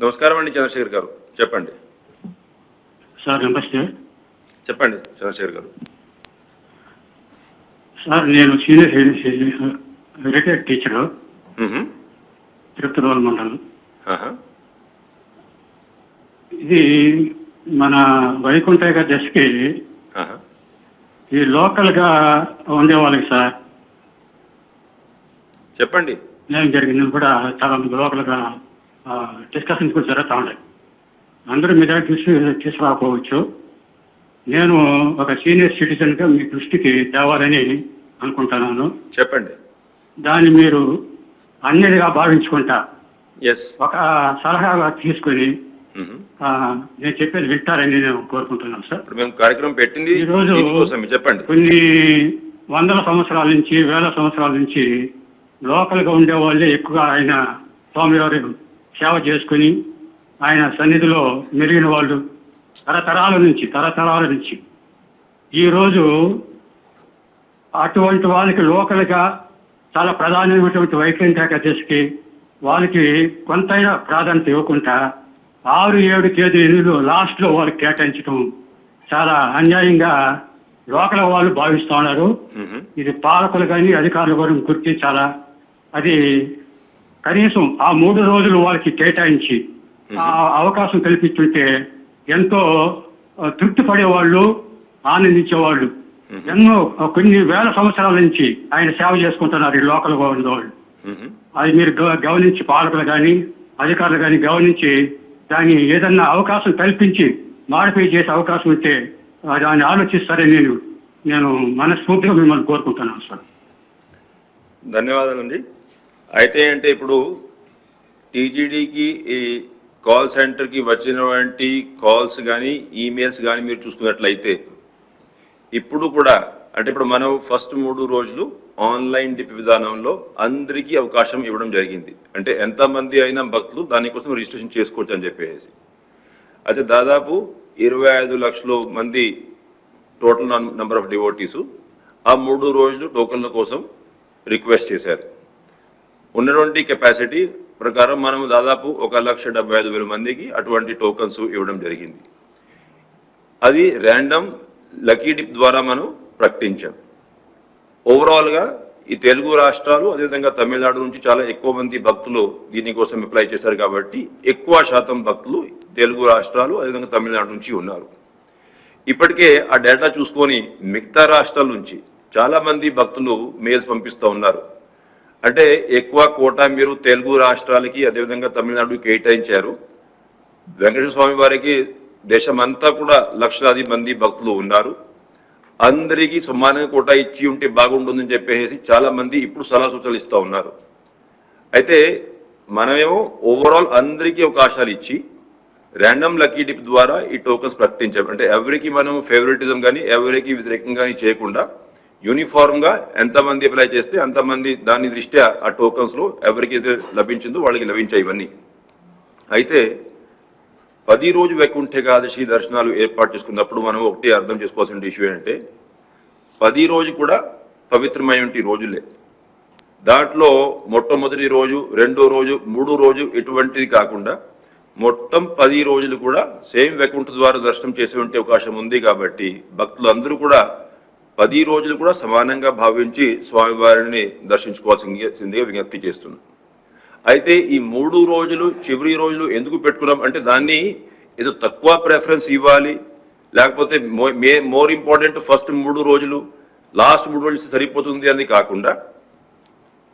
నమస్కారం అండి చంద్రశేఖర్ గారు, చెప్పండి. సార్ నమస్తే. చెప్పండి చంద్రశేఖర్ గారు. సార్ నేను senior retired teacher, Tirupati rural మండలం. ఇది మన వైకుంఠ దశకి ఈ లోకల్గా ఉండేవాళ్ళకి సార్ చెప్పండి. ఏం జరిగిందని కూడా చాలా మంది లోకల్గా డిస్కషన్స్ కూడా జరుగుతూ ఉన్నాయి. అందరూ మీ దగ్గర తీసుకురాకపోవచ్చు. నేను ఒక సీనియర్ సిటిజన్గా మీ దృష్టికి తేవాలని అనుకుంటున్నాను. చెప్పండి. దాన్ని మీరు అన్నిటిగా భావించుకుంటా ఒక సలహాగా తీసుకుని నేను చెప్పేది వింటారని నేను కోరుకుంటున్నాను సార్. మేము కార్యక్రమం పెట్టింది ఈరోజు చెప్పండి. కొన్ని వందల సంవత్సరాల నుంచి వేల సంవత్సరాల నుంచి లోకల్గా ఉండేవాళ్ళే ఎక్కువగా ఆయన స్వామివారి సేవ చేసుకుని ఆయన సన్నిధిలో మెరిగిన వాళ్ళు తరతరాల నుంచి ఈరోజు అటువంటి వాళ్ళకి లోకల్గా చాలా ప్రధానమైనటువంటి వైకుంఠ ఏకాదశికి వాళ్ళకి కొంతైనా ప్రాధాన్యత ఇవ్వకుండా 6-7 తేదీలు లాస్ట్లో వాళ్ళకి కేటాయించడం చాలా అన్యాయంగా లోకల్ వాళ్ళు భావిస్తా ఉన్నారు. ఇది పాలకులు కానీ అధికారులు కూడా గుర్తించాలా. అది కనీసం ఆ 3 రోజులు వాళ్ళకి కేటాయించి ఆ అవకాశం కల్పిస్తుంటే ఎంతో తృప్తి పడేవాళ్ళు, ఆనందించేవాళ్ళు. ఎన్నో కొన్ని వేల సంవత్సరాల నుంచి ఆయన సేవ చేసుకుంటున్నారు ఈ లోకల్ గవర్నమెంట్ వాళ్ళు. అది మీరు గమనించి, పాలకులు కానీ అధికారులు కానీ గమనించి దాన్ని ఏదన్నా అవకాశం కల్పించి మాడిఫై చేసే అవకాశం ఉంటే దాన్ని ఆలోచిస్తారని నేను మనస్ఫూర్తిగా మిమ్మల్ని కోరుకుంటున్నాను సార్. ధన్యవాదాలండి. అయితే అంటే ఇప్పుడు టీజీడీకి ఈ కాల్ సెంటర్కి వచ్చినటువంటి కాల్స్ కానీ ఈమెయిల్స్ కానీ మీరు చూసుకున్నట్లయితే ఇప్పుడు కూడా అంటే ఇప్పుడు మనం ఫస్ట్ 3 రోజులు ఆన్లైన్ డిప్ విధానంలో అందరికీ అవకాశం ఇవ్వడం జరిగింది. అంటే ఎంతమంది అయినా భక్తులు దానికోసం రిజిస్ట్రేషన్ చేసుకోవచ్చు అని చెప్పేసి. అయితే దాదాపు 25 లక్షల మంది టోటల్ నెంబర్ ఆఫ్ డివోటీసు ఆ 3 రోజులు టోకన్ల కోసం రిక్వెస్ట్ చేశారు. ఉన్నటువంటి కెపాసిటీ ప్రకారం మనం దాదాపు 1,75,000 మందికి అటువంటి టోకన్స్ ఇవ్వడం జరిగింది. అది ర్యాండమ్ లక్కీ డిప్ ద్వారా మనం ప్రకటించాం. ఓవరాల్గా ఈ తెలుగు రాష్ట్రాలు అదేవిధంగా తమిళనాడు నుంచి చాలా ఎక్కువ మంది భక్తులు దీనికోసం అప్లై చేశారు కాబట్టి ఎక్కువ శాతం భక్తులు తెలుగు రాష్ట్రాలు అదేవిధంగా తమిళనాడు నుంచి ఉన్నారు. ఇప్పటికే ఆ డేటా చూసుకొని మిగతా రాష్ట్రాల నుంచి చాలా మంది భక్తులు మెయిల్స్ పంపిస్తూ ఉన్నారు. అంటే ఎక్కువ కోటా మీరు తెలుగు రాష్ట్రాలకి అదేవిధంగా తమిళనాడుకి కేటాయించారు. వెంకటేశ్వర స్వామి వారికి దేశమంతా కూడా లక్షలాది మంది భక్తులు ఉన్నారు. అందరికీ సమానంగా కోటా ఇచ్చి ఉంటే బాగుంటుందని చెప్పేసి చాలా మంది ఇప్పుడు సలహా సూచనలు ఇస్తూ ఉన్నారు. అయితే మనమేమో ఓవరాల్ అందరికీ అవకాశాలు ఇచ్చి ర్యాండమ్ లక్కీ డిప్ ద్వారా ఈ టోకన్స్ ప్రకటించాం. అంటే ఎవరికి మనం ఫేవరెటిజం కానీ ఎవరికి వ్యతిరేకంగా కానీ చేయకుండా యూనిఫామ్గా ఎంతమంది అప్లై చేస్తే అంతమంది దాని దృష్ట్యా ఆ టోకన్స్లో ఎవరికైతే లభించిందో వాళ్ళకి లభించాయి ఇవన్నీ. అయితే 10 రోజు వైకుంఠ ఏకాదశి దర్శనాలు ఏర్పాటు చేసుకున్నప్పుడు మనం ఒకటి అర్థం చేసుకోవాల్సిన ఇష్యూ ఏంటంటే 10 రోజు కూడా పవిత్రమైన రోజులే. దాంట్లో మొట్టమొదటి రోజు, 2వ రోజు, 3వ రోజు ఎటువంటిది కాకుండా మొత్తం 10 రోజులు కూడా సేమ్ వైకుంఠ ద్వారా దర్శనం చేసే అవకాశం ఉంది. కాబట్టి భక్తులు అందరూ కూడా 10 రోజులు కూడా సమానంగా భావించి స్వామివారిని దర్శించుకోవాల్సిందిగా విజ్ఞప్తి చేస్తున్నాం. అయితే ఈ 3 రోజులు చివరి రోజులు ఎందుకు పెట్టుకున్నాం అంటే దాన్ని ఏదో తక్కువ ప్రిఫరెన్స్ ఇవ్వాలి, లేకపోతే మోర్ ఇంపార్టెంట్ ఫస్ట్ 3 రోజులు లాస్ట్ 3 రోజులు సరిపోతుంది అని కాకుండా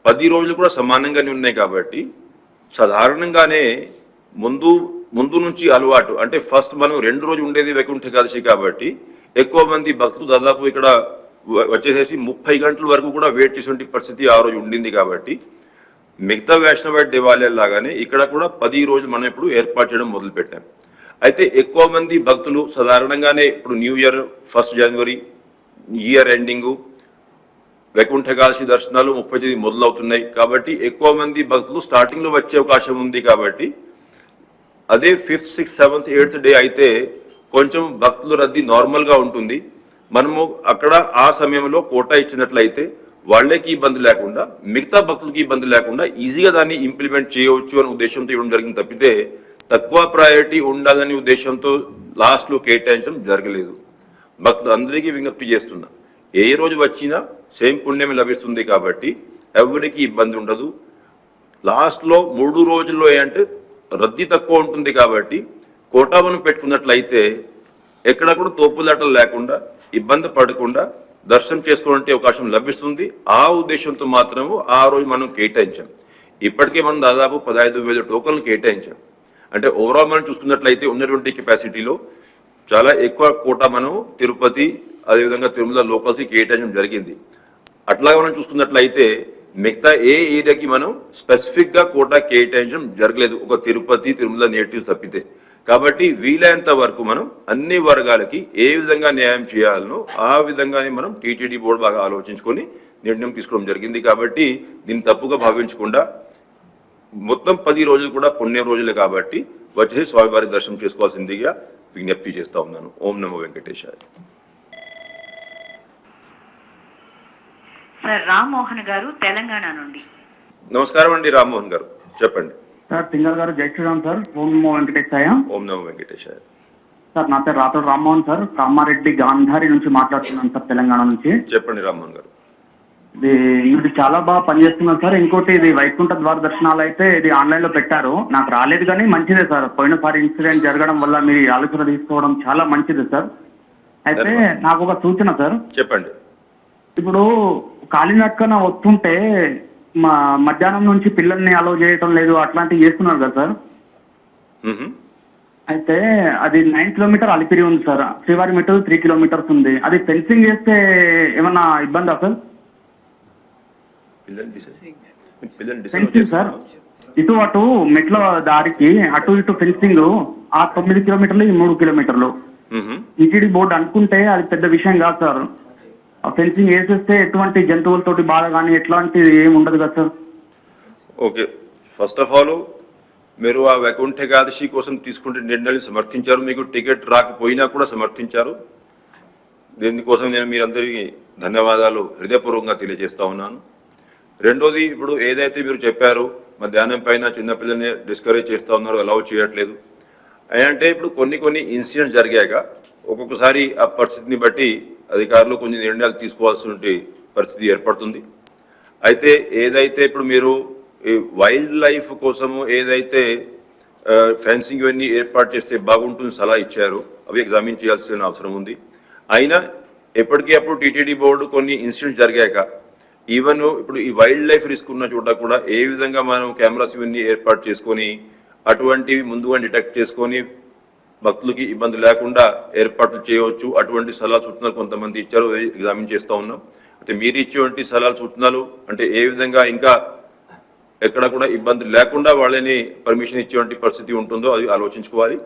10 రోజులు కూడా సమానంగానే ఉన్నాయి. కాబట్టి సాధారణంగానే ముందు నుంచి అలవాటు అంటే ఫస్ట్ మనం 2 రోజులు ఉండేది వైకుంఠ ఏకాదశి కాబట్టి ఎక్కువ మంది భక్తులు దాదాపు ఇక్కడ వచ్చేసేసి 30 గంటల వరకు కూడా వెయిట్ చేసే పరిస్థితి ఆ రోజు ఉండింది. కాబట్టి మిగతా వైష్ణవ దేవాలయాల లాగానే ఇక్కడ కూడా 10 రోజులు మనం ఇప్పుడు ఏర్పాటు చేయడం మొదలుపెట్టాం. అయితే ఎక్కువ మంది భక్తులు సాధారణంగానే ఇప్పుడు న్యూ ఇయర్ 1 జనవరి ఇయర్ ఎండింగు వైకుంఠ ఏకాదశి దర్శనాలు 30 మొదలవుతున్నాయి. కాబట్టి ఎక్కువ మంది భక్తులు స్టార్టింగ్లో వచ్చే అవకాశం ఉంది. కాబట్టి అదే 5th, 6th, 7th, 8th day అయితే కొంచెం భక్తుల రద్దీ నార్మల్గా ఉంటుంది. మనము అక్కడ ఆ సమయంలో కోటా ఇచ్చినట్లయితే వాళ్ళకి ఇబ్బంది లేకుండా మిగతా భక్తులకి ఇబ్బంది లేకుండా ఈజీగా దాన్ని ఇంప్లిమెంట్ చేయవచ్చు అనే ఉద్దేశంతో ఇవ్వడం జరిగింది తప్పితే తక్కువ ప్రయారిటీ ఉండాలనే ఉద్దేశంతో లాస్ట్లో కేటాయించడం జరగలేదు. భక్తులు అందరికీ విజ్ఞప్తి చేస్తున్నా, ఏ రోజు వచ్చినా సేమ్ పుణ్యం లభిస్తుంది. కాబట్టి ఎవరికి ఇబ్బంది ఉండదు. లాస్ట్లో 3 రోజుల్లో ఏంటంటే రద్దీ తక్కువ ఉంటుంది. కాబట్టి కోటా మనం పెట్టుకున్నట్లయితే ఎక్కడ కూడా తోపులాటలు లేకుండా ఇబ్బంది పడకుండా దర్శనం చేసుకోవడానికి అవకాశం లభిస్తుంది. ఆ ఉద్దేశంతో మాత్రము ఆ రోజు మనం కేటాయించాం. ఇప్పటికే మనం దాదాపు 15,000 టోకన్లు కేటాయించాం. అంటే ఓవరాల్ మనం చూసుకున్నట్లయితే ఉన్నటువంటి కెపాసిటీలో చాలా ఎక్కువ కోటా మనం తిరుపతి అదేవిధంగా తిరుమల లోకల్స్కి కేటాయించడం జరిగింది. అట్లాగే మనం చూసుకున్నట్లయితే మిగతా ఏ ఏరియాకి మనం స్పెసిఫిక్గా కోటా కేటాయించడం జరగలేదు, ఒక తిరుపతి తిరుమల నేటివ్స్ తప్పితే. కాబట్టి వీలైనంత వరకు మనం అన్ని వర్గాలకి ఏ విధంగా న్యాయం చేయాలనో ఆ విధంగానే మనం టీటీడీ బోర్డు బాగా ఆలోచించుకొని నిర్ణయం తీసుకోవడం జరిగింది. కాబట్టి దీన్ని తప్పుగా భావించకుండా మొత్తం 10 రోజులు కూడా పుణ్య రోజులే కాబట్టి వచ్చేసి స్వామివారి దర్శనం చేసుకోవాల్సిందిగా విజ్ఞప్తి చేస్తా ఉన్నాను. ఓం నమో వెంకటేశాయ. సార్ రామ్మోహన్ గారు తెలంగాణ నుండి. నమస్కారం అండి రామ్మోహన్ గారు, చెప్పండి. సార్ సింగల్ గారు జై శ్రీరామ్ సార్. ఓం నమో వెంకటేశాయ. ఓం నమో వెంకటేశాయ. సార్ నా పేరు రాథోడ్ రామ్మోహన్ సార్, కామారెడ్డి గాంధారి నుంచి మాట్లాడుతున్నాను సార్, తెలంగాణ నుంచి. చెప్పండి రామ్మోహన్ గారు. ఇది చాలా బాగా పనిచేస్తున్నారు సార్. ఇంకోటి ఇది వైకుంఠ ద్వార దర్శనాలు అయితే ఇది ఆన్లైన్ లో పెట్టారు, నాకు రాలేదు కానీ మంచిదే సార్. పోయినసారి ఇన్సిడెంట్ జరగడం వల్ల మీరు ఈ ఆలోచన తీసుకోవడం చాలా మంచిది సార్. అయితే నాకు ఒక సూచన సార్. చెప్పండి. ఇప్పుడు కాలినడకన వస్తుంటే మధ్యాహ్నం నుంచి పిల్లల్ని అలౌ చేయటం లేదు, అట్లాంటివి చేస్తున్నారు కదా సార్. అయితే అది 9 కిలోమీటర్ అలిపిరి ఉంది సార్, శ్రీవారి మెట్టు 3 కిలోమీటర్స్ ఉంది. అది ఫెన్సింగ్ చేస్తే ఏమన్నా ఇబ్బందా సార్? ఫెన్సింగ్ సార్, ఇటు అటు మెట్ల దారికి అటు ఇటు ఫెన్సింగ్, ఆ 9 కిలోమీటర్లు, ఈ 3 కిలోమీటర్లు. టీటీడీ బోర్డు అనుకుంటే అది పెద్ద విషయం కాదు సార్. ఆ ఫెన్సింగ్ వేసేస్తే ఎటువంటి జంతువులతోటి బాధ కానీ ఎట్లాంటిది ఏమి ఉండదు కదా sir. Okay, first of all మీరు ఆ వైకుంఠ ఏకాదశి కోసం తీసుకుంటే నిర్ణయాన్ని సమర్థించారు. మీకు టికెట్ రాకపోయినా కూడా సమర్థించారు. దీనికోసం నేను మీరందరికీ ధన్యవాదాలు హృదయపూర్వకంగా తెలియజేస్తా ఉన్నాను. రెండోది, ఇప్పుడు ఏదైతే మీరు చెప్పారు మధ్యాహ్నం పైన చిన్నపిల్లల్ని డిస్కరేజ్ చేస్తూ ఉన్నారు, అలౌ చేయట్లేదు అంటే ఇప్పుడు కొన్ని ఇన్సిడెంట్స్ జరిగాక ఒక్కొక్కసారి ఆ పరిస్థితిని బట్టి అధికారులు కొన్ని నిర్ణయాలు తీసుకోవాల్సిన పరిస్థితి ఏర్పడుతుంది. అయితే ఏదైతే ఇప్పుడు మీరు ఈ వైల్డ్ లైఫ్ కోసము ఏదైతే ఫెన్సింగ్ ఇవన్నీ ఏర్పాటు చేస్తే బాగుంటుంది సలహా ఇచ్చారు, అవి ఎగ్జామిన్ చేయాల్సిన అవసరం ఉంది. అయినా ఎప్పటికీ అప్పుడు టీటీడీ బోర్డు కొన్ని ఇన్సిడెంట్స్ జరిగాక ఈవెన్ ఇప్పుడు ఈ వైల్డ్ లైఫ్ రిస్క్ ఉన్న చోట కూడా ఏ విధంగా మనం కెమెరాస్ ఇవన్నీ ఏర్పాటు చేసుకొని అటువంటివి ముందుగా డిటెక్ట్ చేసుకొని భక్తులకి ఇబ్బంది లేకుండా ఏర్పాట్లు చేయవచ్చు, అటువంటి సలహా సూచనలు కొంతమంది ఇచ్చారు, ఎగ్జామిన్ చేస్తూ ఉన్నాం. అయితే మీరు ఇచ్చేటువంటి సలహా సూచనలు అంటే ఏ విధంగా ఇంకా ఎక్కడ కూడా ఇబ్బంది లేకుండా వాళ్ళని పర్మిషన్ ఇచ్చేటువంటి పరిస్థితి ఉంటుందో అది ఆలోచించుకోవాలి.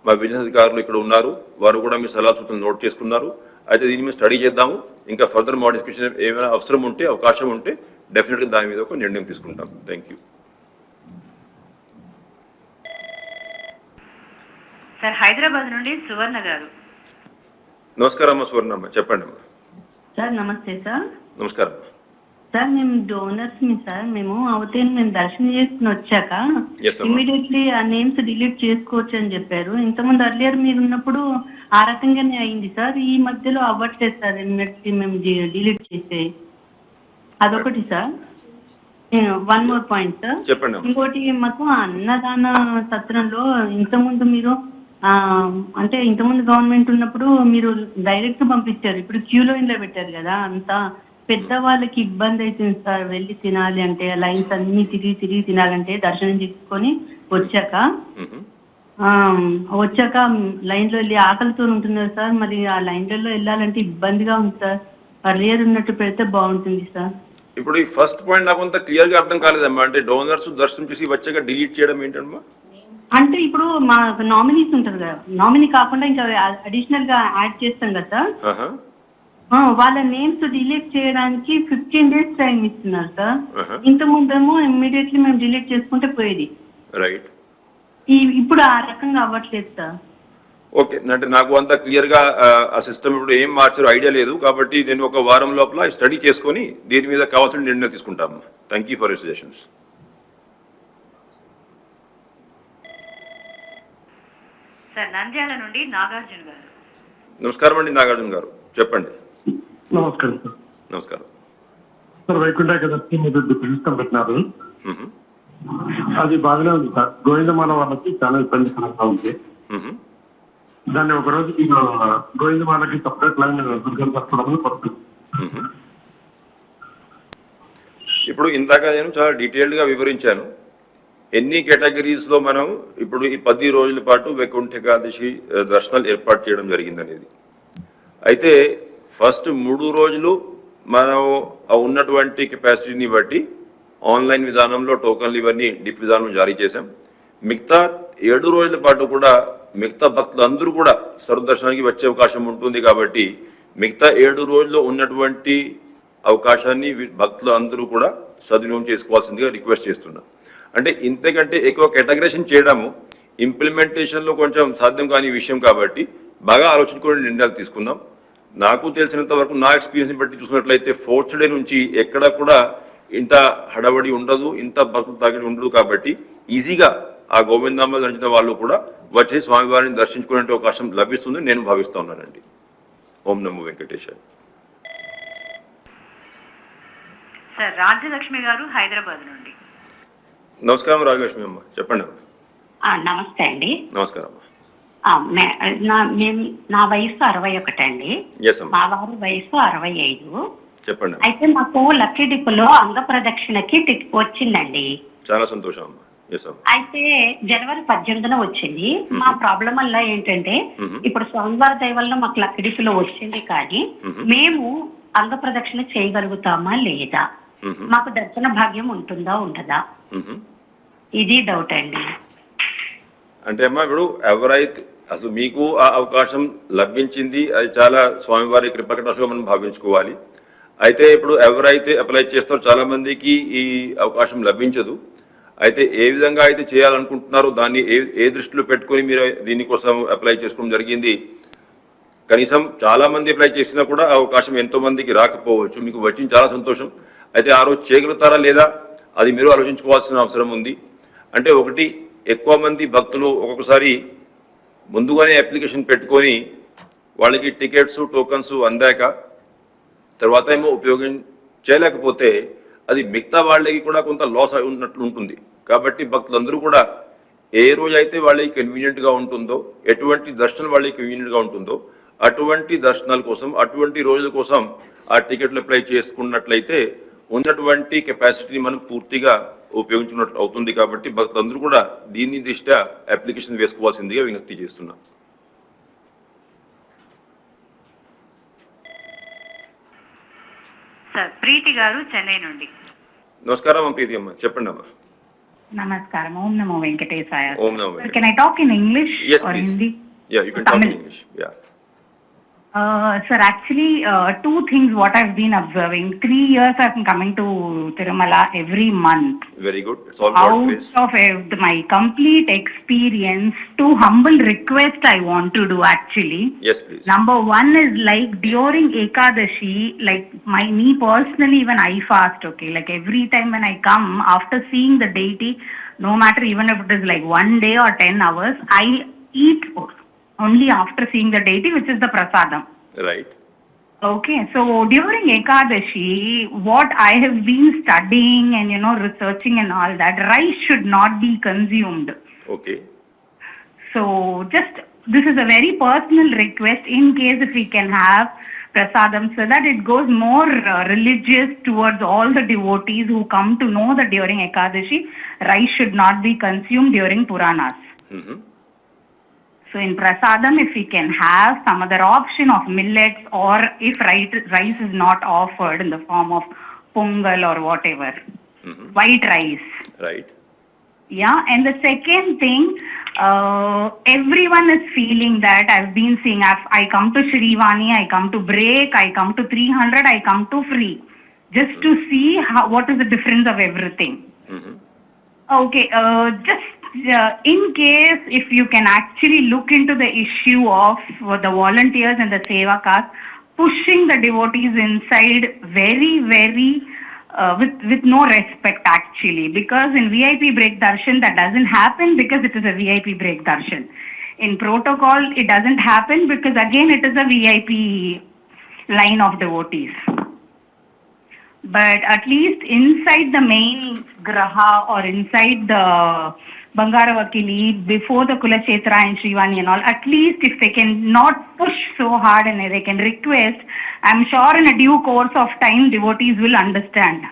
మా విజిలెన్స్ అధికారులు ఇక్కడ ఉన్నారు, వారు కూడా మీ సలహా సూచనలు నోట్ చేసుకున్నారు. అయితే దీని మీద స్టడీ చేద్దాము, ఇంకా ఫర్దర్ మోడిఫికేషన్ ఏమైనా అవసరం ఉంటే అవకాశం ఉంటే డెఫినెట్గా దాని మీద ఒక నిర్ణయం తీసుకుంటాం. Thank you sir. హైదరాబాద్ నుండి సువర్ణ గారు. నమస్కారం అమ్మా సువర్ణమ్మ, చెప్పండి అమ్మా. సార్ నమస్తే సార్. నమస్కారం సార్ మేము డోనర్స్ సార్. మేము అవతేను దర్శనం చేసుకుని వచ్చాక ఇమీడియట్లీ ఆ నేమ్స్ డిలీట్ చేసుకోవచ్చు అని చెప్పారు. ఇంతకుముందు అర్లియర్ మీరు ఉన్నప్పుడు ఆ రకంగానే అయింది సార్, ఈ మధ్యలో అవ్వట్లేదు సార్. ఇమీడియట్లీ మేము డిలీట్ చేసే అదొకటి sir. One more point sir. చెప్పండి. ఇంకోటి మాకు అన్నదాన సత్రంలో ఇంతకుముందు మీరు అంటే ఇంతకుముందు గవర్నమెంట్ ఉన్నప్పుడు మీరు డైరెక్ట్ పంపించారు, ఇప్పుడు క్యూ లైన్ లో పెట్టారు కదా, అంతా పెద్దవాళ్ళకి ఇబ్బంది అవుతుంది సార్. వెళ్ళి తినాలి అంటే లైన్స్ అన్ని తిరిగి తినాలంటే దర్శనం చేసుకొని వచ్చాక లైన్ లో వెళ్ళి ఆకలితో ఉంటున్నారు సార్. మరి ఆ లైన్లలో వెళ్ళాలంటే ఇబ్బందిగా ఉంది సార్. అర్లియర్ ఉన్నట్టు పెడితే బాగుంటుంది సార్. ఇప్పుడు ఈ ఫస్ట్ పాయింట్ నాకు అంత క్లియర్ గా అర్థం కాలేదమ్మా. అంటే డోనర్స్ దర్శనం చేసి వచ్చాక డిలీట్ చేయడం ఏంటమ్మా? అంటే ఇప్పుడు మా నామినీస్ ఉంటారు కదా, నామినీ కాకుండా ఇంకా అడిషనల్ గా యాడ్ చేస్తాం కదా సార్, వాళ్ళ నేమ్స్ డిలీట్ చేయడానికి 15 days టైం ఇస్తున్నారు సార్. ఇంత ముందేమో ఇమ్మీడియట్లీ మేము డిలీట్ చేసుకుంటే పోయేది. రైట్. ఇప్పుడు ఆ రకంగా అవ్వట్లేదు సార్. ఓకే, అంటే నాకు అంత క్లియర్ గా ఆ సిస్టమ్ ఇప్పుడు ఏం మార్చారో ఐడియా లేదు, కాబట్టి నేను ఒక వారం లోపల స్టడీ చేసుకొని దీని మీద కావాల్సిన నిర్ణయం తీసుకుంటాము. Thank you for your suggestions. Sir Nandyal నుండి నాగార్జున గారు. నమస్కారం అండి నాగార్జున గారు, చెప్పండి. నమస్కారం సార్. నమస్కారం సార్. వైకుంఠ ఏకాదశి మీరు సిస్టమ్ పెట్టినారు, అది బాగానే ఉంది సార్. గోవిందమాల వాళ్ళకి చాలా ఇబ్బంది కలుగుతా ఉంది. దాన్ని ఒక రోజు గోవిందమాలకి సపరేట్ లైన్ పడుతుంది. ఇప్పుడు ఇందాక నేను చాలా డీటెయిల్డ్ గా వివరించాను ఎన్ని కేటగిరీస్ లో మనం ఇప్పుడు ఈ 10 రోజుల పాటు వైకుంఠ ఏకాదశి దర్శనాలు ఏర్పాటు చేయడం జరిగిందనేది. అయితే ఫస్ట్ 3 రోజులు మనం ఉన్నటువంటి కెపాసిటీని బట్టి ఆన్లైన్ విధానంలో టోకన్లు ఇవన్నీ డిప్ విధానం జారీ చేశాం. మిగతా 7 రోజుల పాటు కూడా మిగతా భక్తులు అందరూ కూడా సర్వదర్శనానికి వచ్చే అవకాశం ఉంటుంది. కాబట్టి మిగతా 7 రోజుల్లో ఉన్నటువంటి అవకాశాన్ని భక్తులు అందరూ కూడా సద్వినియోగం చేసుకోవాల్సిందిగా రిక్వెస్ట్ చేస్తున్నాం. అంటే ఇంతకంటే ఎక్కువ కేటగరైజేషన్ చేయడము ఇంప్లిమెంటేషన్లో కొంచెం సాధ్యం కాని విషయం కాబట్టి బాగా ఆలోచించుకొని నిర్ణయాలు తీసుకున్నాం. నాకు తెలిసినంత వరకు నా ఎక్స్పీరియన్స్ బట్టి చూసినట్లయితే 4th డే నుంచి ఎక్కడ కూడా ఇంత హడావడి ఉండదు, ఇంత భక్తులు తాగిడి ఉండదు. కాబట్టి ఈజీగా ఆ గోవిందాంబ ధరించిన వాళ్ళు కూడా వచ్చి స్వామివారిని దర్శించుకునే అవకాశం లభిస్తుంది నేను భావిస్తూ ఉన్నానండి. ఓం నమో వెంకటేశాయ. సార్ రాజ్యలక్ష్మి గారు హైదరాబాద్ నుండి. నమస్కారం రాజలక్ష్మి అమ్మ, చెప్పండి అమ్మ. నమస్తే అండి. నమస్కారం అమ్మ. నా వయసు 61 అండి. మా వారి వయసు 65. చెప్పండి. అయితే మాకు లక్కీ డిప్పులో అంగ ప్రదక్షిణకి వచ్చిందండి. చాలా సంతోషం అమ్మ. అయితే జనవరి 18న వచ్చింది. మా ప్రాబ్లం వల్ల ఏంటంటే ఇప్పుడు సోమవారం దయ వల్ల మాకు లక్కీ డిప్పులో వచ్చింది, కానీ మేము అంగ ప్రదక్షిణ చేయగలుగుతామా లేదా, మాకు దర్శన భాగ్యం ఉంటుందా ఉండదా, ఇది డౌట్ అండి. అంటే అమ్మా ఇప్పుడు ఎవరైతే అసలు మీకు ఆ అవకాశం లభించింది, అది చాలా స్వామివారి కృపకటాక్షంగా మనం భావించుకోవాలి. అయితే ఇప్పుడు ఎవరైతే అప్లై చేస్తారో చాలా మందికి ఈ అవకాశం లభించదు. అయితే ఏ విధంగా అయితే చేయాలనుకుంటున్నారో దాన్ని ఏ దృష్టిలో పెట్టుకొని మీరు దీనికోసం అప్లై చేసుకోవడం జరిగింది. కనీసం చాలా మంది అప్లై చేసినా కూడా అవకాశం ఎంతో మందికి రాకపోవచ్చు. మీకు వచ్చింది చాలా సంతోషం. అయితే ఆ రోజు చేయగలుగుతారా లేదా అది మీరు ఆలోచించుకోవాల్సిన అవసరం ఉంది. అంటే ఒకటి, ఎక్కువ మంది భక్తులు ఒక్కొక్కసారి ముందుగానే అప్లికేషన్ పెట్టుకొని వాళ్ళకి టికెట్స్ టోకన్స్ అందాక తర్వాత ఏమో ఉపయోగించలేకపోతే అది మిగతా వాళ్ళకి కూడా కొంత లాస్ ఉన్నట్లు ఉంటుంది. కాబట్టి భక్తులందరూ కూడా ఏ రోజైతే వాళ్ళకి కన్వీనియంట్గా ఉంటుందో, ఎటువంటి దర్శనం వాళ్ళకి కన్వీనియంట్గా ఉంటుందో అటువంటి దర్శనాల కోసం, అటువంటి రోజుల కోసం ఆ టికెట్లు అప్లై చేసుకున్నట్లయితే ఉన్నటువంటి కెపాసిటీని మనం పూర్తిగా ఉపయోగించుకున్నట్లు అవుతుంది. కాబట్టి భక్తులందరూ కూడా దీన్ని దృష్ట్యా అప్లికేషన్ వేసుకోవాల్సిందిగా విజ్ఞప్తి చేస్తున్నాం. సార్ ప్రీతి గారు చెన్నై నుండి. నమస్కారం అమ్మ ప్రీతి అమ్మ, చెప్పండి అమ్మా. నమస్కారం. ఓం నమో వెంకటేశాయ. ఓం నమో వెంకటేశాయ. Can I talk in English or Hindi? Yeah, you can talk in English. Yeah. Sir, actually, two things what I've been observing. 3 years I've been coming to Tirumala every month. Very good. It's all God's grace. Out of my complete experience, two humble requests I want to do actually. Yes, please. Number one is like during Ekadashi, like me personally, when I fast, okay, like every time when I come after seeing the deity, no matter even if it is like 1 day or 10 hours, I eat only after seeing the deity, which is the prasadam. Right. Okay, so during Ekadashi, what I have been studying and researching and all that, rice should not be consumed. Okay. So just this is a very personal request, in case if we can have prasadam, so that it goes more religious towards all the devotees who come to know that during Ekadashi, rice should not be consumed during Puranas. So in prasadam, if we can have some other option of millets, or if rice is not offered in the form of pongal or whatever, white rice. Right. Yeah, and the second thing, everyone is feeling that I've been seeing, I come to Shrivani, I come to break, I come to 300, I come to free, just to see what is the difference of everything. Okay, just in case if you can actually look into the issue of the volunteers and the sevakas pushing the devotees inside very, very with no respect actually, because in VIP break darshan that doesn't happen because it is a VIP break darshan. In protocol it doesn't happen because again it is a VIP line of devotees. But at least inside the main graha or inside the Bangaravakili, before the Kulakshetra and Shrivani and all, at least if they can not push so hard and they can request, I'm sure in a due course of time devotees will understand.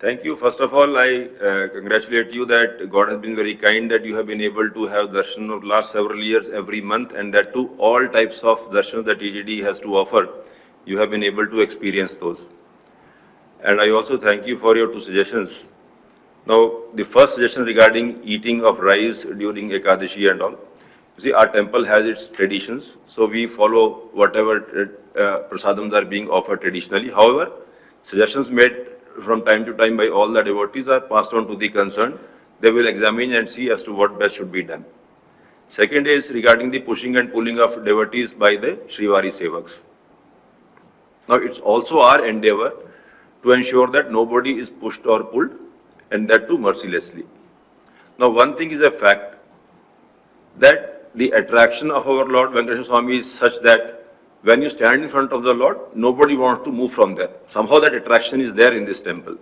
Thank you. First of all, I congratulate you that God has been very kind that you have been able to have darshan of last several years every month, and that too all types of darshans that TGD has to offer, you have been able to experience those. And I also thank you for your 2 suggestions. Now, the first suggestion regarding eating of rice during Ekadashi and all. You see, our temple has its traditions, so we follow whatever prasadams are being offered traditionally. However, suggestions made from time to time by all the devotees are passed on to the concerned. They will examine and see as to what best should be done. Second is regarding the pushing and pulling of devotees by the Shrivari Sevaks. Now, it's also our endeavor to ensure that nobody is pushed or pulled, and that too mercilessly. Now, one thing is a fact, that the attraction of our Lord Venkateswara Swami is such that when you stand in front of the Lord, nobody wants to move from there. Somehow that attraction is there in this temple.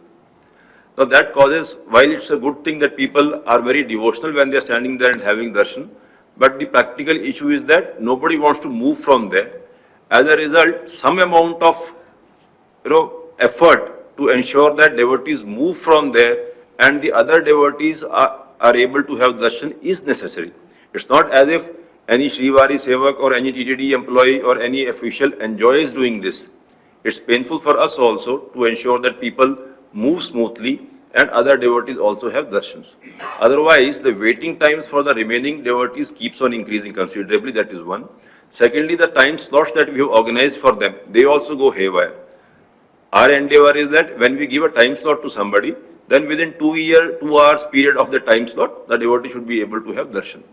Now that causes, while it's a good thing that people are very devotional when they're standing there and having darshan, but the practical issue is that nobody wants to move from there. As a result, some amount of effort to ensure that devotees move from there and the other devotees are able to have darshan is necessary. It's not as if any Shrivari Sevak or any TTD employee or any official enjoys doing this. It's painful for us also to ensure that people move smoothly and other devotees also have darshans. Otherwise, the waiting times for the remaining devotees keeps on increasing considerably, that is one. Secondly, the time slots that we have organized for them, they also go haywire. Our endeavor is that when we give a time slot to somebody, then within 2 hours period of the time slot, the devotee should be able to have darshan.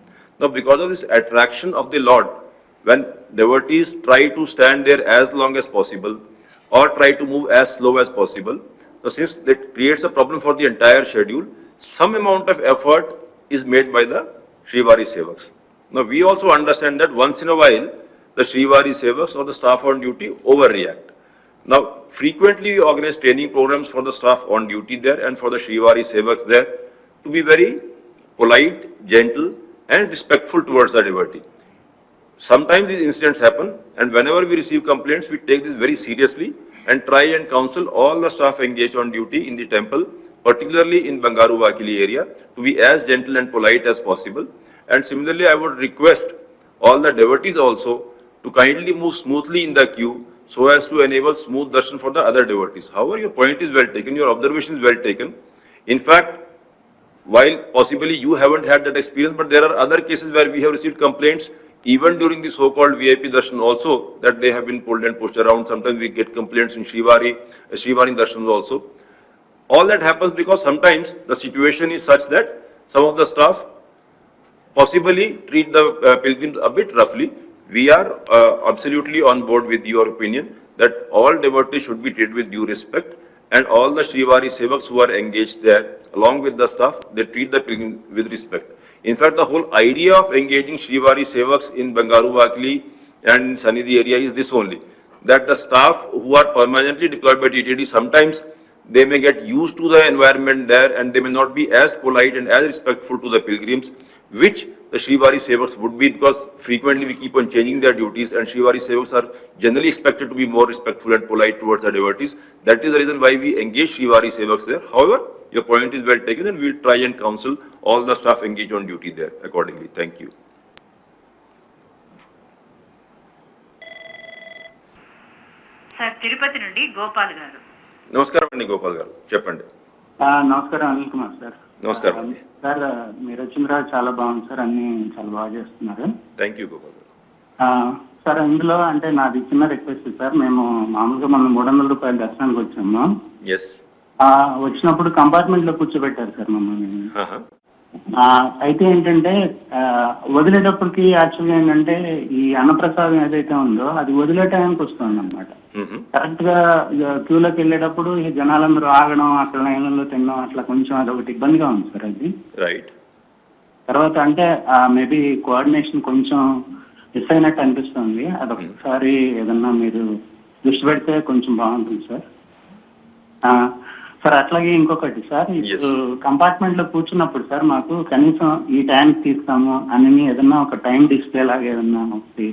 Now, because of this attraction of the Lord, when devotees try to stand there as long as possible or try to move as slow as possible, so since that creates a problem for the entire schedule, some amount of effort is made by the Shrivari Sevaks. Now, we also understand that once in a while, the Shrivari Sevaks or the staff on duty overreact. Now, frequently we organize training programs for the staff on duty there and for the Shrivari Sevaks there to be very polite, gentle, and respectful towards the devotee. Sometimes these incidents happen, and whenever we receive complaints, we take this very seriously and try and counsel all the staff engaged on duty in the temple, particularly in Bangaru Vakili area, to be as gentle and polite as possible. And similarly, I would request all the devotees also to kindly move smoothly in the queue so as to enable smooth darshan for the other devotees. However, your point is well taken, your observation is well taken. In fact, while possibly you haven't had that experience, but there are other cases where we have received complaints even during the so-called VIP darshan also, that they have been pulled and pushed around. Sometimes we get complaints in Shrivari darshans also. All that happens because sometimes the situation is such that some of the staff possibly treat the pilgrims a bit roughly. We are absolutely on board with your opinion that all devotees should be treated with due respect, and all the Shrivari Sevaks who are engaged there, along with the staff, they treat the pilgrim with respect. In fact, the whole idea of engaging Shrivari Sevaks in Bangaru Vakili and in Sanidhi area is this only, that the staff who are permanently deployed by TTD, sometimes they may get used to the environment there and they may not be as polite and as respectful to the pilgrims, which the Shrivari Sevaks would be, because frequently we keep on changing their duties and Shrivari Sevaks are generally expected to be more respectful and polite towards the devotees. That is the reason why we engage Shrivari Sevaks there. However, your point is well taken and we will try and counsel all the staff engaged on duty there accordingly. Thank you. Sir Tirupati నుండి గోపాల్ గారు. నమస్కారం అండి గోపాల్ గారు, చెప్పండి. నమస్కారం Anil Kumar sir. నమస్కారం sir, మీరు వచ్చిన తర్వాత చాలా బాగుంది సార్, అన్ని చాలా బాగా చేస్తున్నారు. థ్యాంక్ యూ గోపాల్ గారు. సార్, ఇందులో అంటే నాది చిన్న రిక్వెస్ట్ సార్, మేము మామూలుగా మనం 300 రూపాయల దర్శనానికి వచ్చాము. వచ్చినప్పుడు కంపార్ట్మెంట్ లో కూర్చోబెట్టారు సార్ మమ్మల్ని. అయితే ఏంటంటే వదిలేటప్పటికి యాక్చువల్గా ఏంటంటే ఈ అన్నప్రసాదం ఏదైతే ఉందో అది వదిలే టైంకి వస్తుంది అనమాట. కరెక్ట్ గా క్యూలోకి వెళ్ళేటప్పుడు ఈ జనాలందరూ ఆగడం, అక్కడ లైన్లలో తినడం, అట్లా కొంచెం అదొకటి ఇబ్బందిగా ఉంది సార్ అది. రైట్. తర్వాత అంటే మేబీ కోఆర్డినేషన్ కొంచెం మిస్ అయినట్టు అనిపిస్తుంది. అదొకసారి ఏదన్నా మీరు దృష్టి పెడితే కొంచెం బాగుంటుంది సార్. సార్, అట్లాగే ఇంకొకటి సార్, ఇప్పుడు కంపార్ట్మెంట్ లో కూర్చున్నప్పుడు సార్ మాకు కనీసం ఈ టైంకి తీస్తాము అని ఏదన్నా ఒక టైం డిస్ప్లే లాగా ఏదన్నా ఒకటి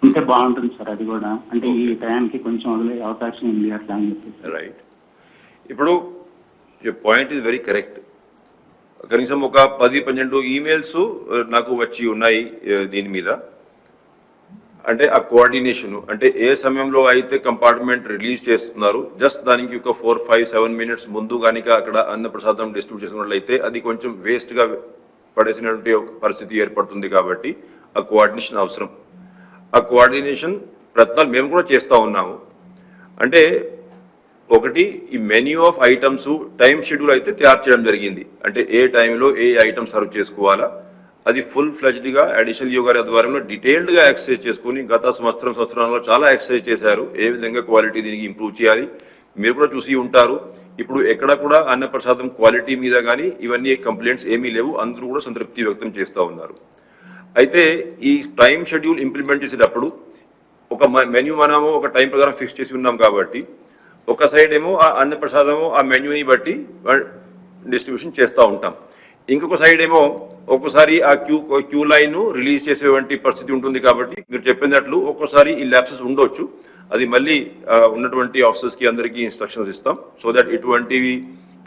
ఉంటే బాగుంటుంది సార్. అది కూడా అంటే ఈ టైంకి కొంచెం వదిలే అవకాశం ఉంది అట్లా అని చెప్పి. రైట్. ఇప్పుడు పాయింట్ ఈజ్ వెరీ కరెక్ట్. కనీసం ఒక 10-12 ఈమెయిల్స్ నాకు వచ్చి ఉన్నాయి దీని మీద. అంటే ఆ కోఆర్డినేషన్, అంటే ఏ సమయంలో అయితే కంపార్ట్మెంట్ రిలీజ్ చేస్తున్నారు, జస్ట్ దానికి ఒక 4-5-7 మినిట్స్ ముందు కనుక అక్కడ అన్న ప్రసాదం డిస్ట్రిబ్యూట్ చేసినట్లయితే అది కొంచెం వేస్ట్గా పడేసినటువంటి ఒక పరిస్థితి ఏర్పడుతుంది. కాబట్టి ఆ కోఆర్డినేషన్ అవసరం. ఆ కోఆర్డినేషన్ ప్రయత్నాలు మేము కూడా చేస్తూ ఉన్నాము. అంటే ఒకటి, ఈ menu of items time schedule అయితే తయారు చేయడం జరిగింది. అంటే ఏ టైంలో ఏ ఐటమ్ సర్వ్ చేసుకోవాలా అది ఫుల్ ఫ్లెజ్డ్గా అడిషనల్ యోగా ఆధ్వర్యంలో డీటెయిల్డ్గా ఎక్సర్సైజ్ చేసుకుని గత సంవత్సరాల్లో చాలా ఎక్సర్సైజ్ చేశారు. ఏ విధంగా క్వాలిటీ దీనికి ఇంప్రూవ్ చేయాలి, మీరు కూడా చూసి ఉంటారు. ఇప్పుడు ఎక్కడ కూడా అన్నప్రసాదం క్వాలిటీ మీద కానీ ఇవన్నీ కంప్లైంట్స్ ఏమీ లేవు, అందరూ కూడా సంతృప్తి వ్యక్తం చేస్తూ ఉన్నారు. అయితే ఈ టైం షెడ్యూల్ ఇంప్లిమెంట్ చేసేటప్పుడు ఒక మెన్యూ మనము ఒక టైం ప్రకారం ఫిక్స్ చేసి ఉన్నాం కాబట్టి ఒక సైడ్ ఏమో ఆ అన్నప్రసాదము ఆ మెన్యూని బట్టి డిస్ట్రిబ్యూషన్ చేస్తూ ఉంటాం, ఇంకొక సైడ్ ఏమో ఒక్కోసారి ఆ క్యూ లైన్ రిలీజ్ చేసేటువంటి పరిస్థితి ఉంటుంది. కాబట్టి మీరు చెప్పినట్లు ఒక్కోసారి ఈ ల్యాప్సెస్ ఉండొచ్చు, అది మళ్ళీ ఉన్నటువంటి ఆఫీసర్స్కి అందరికీ ఇన్స్ట్రక్షన్స్ ఇస్తాం సో దట్ ఇటువంటివి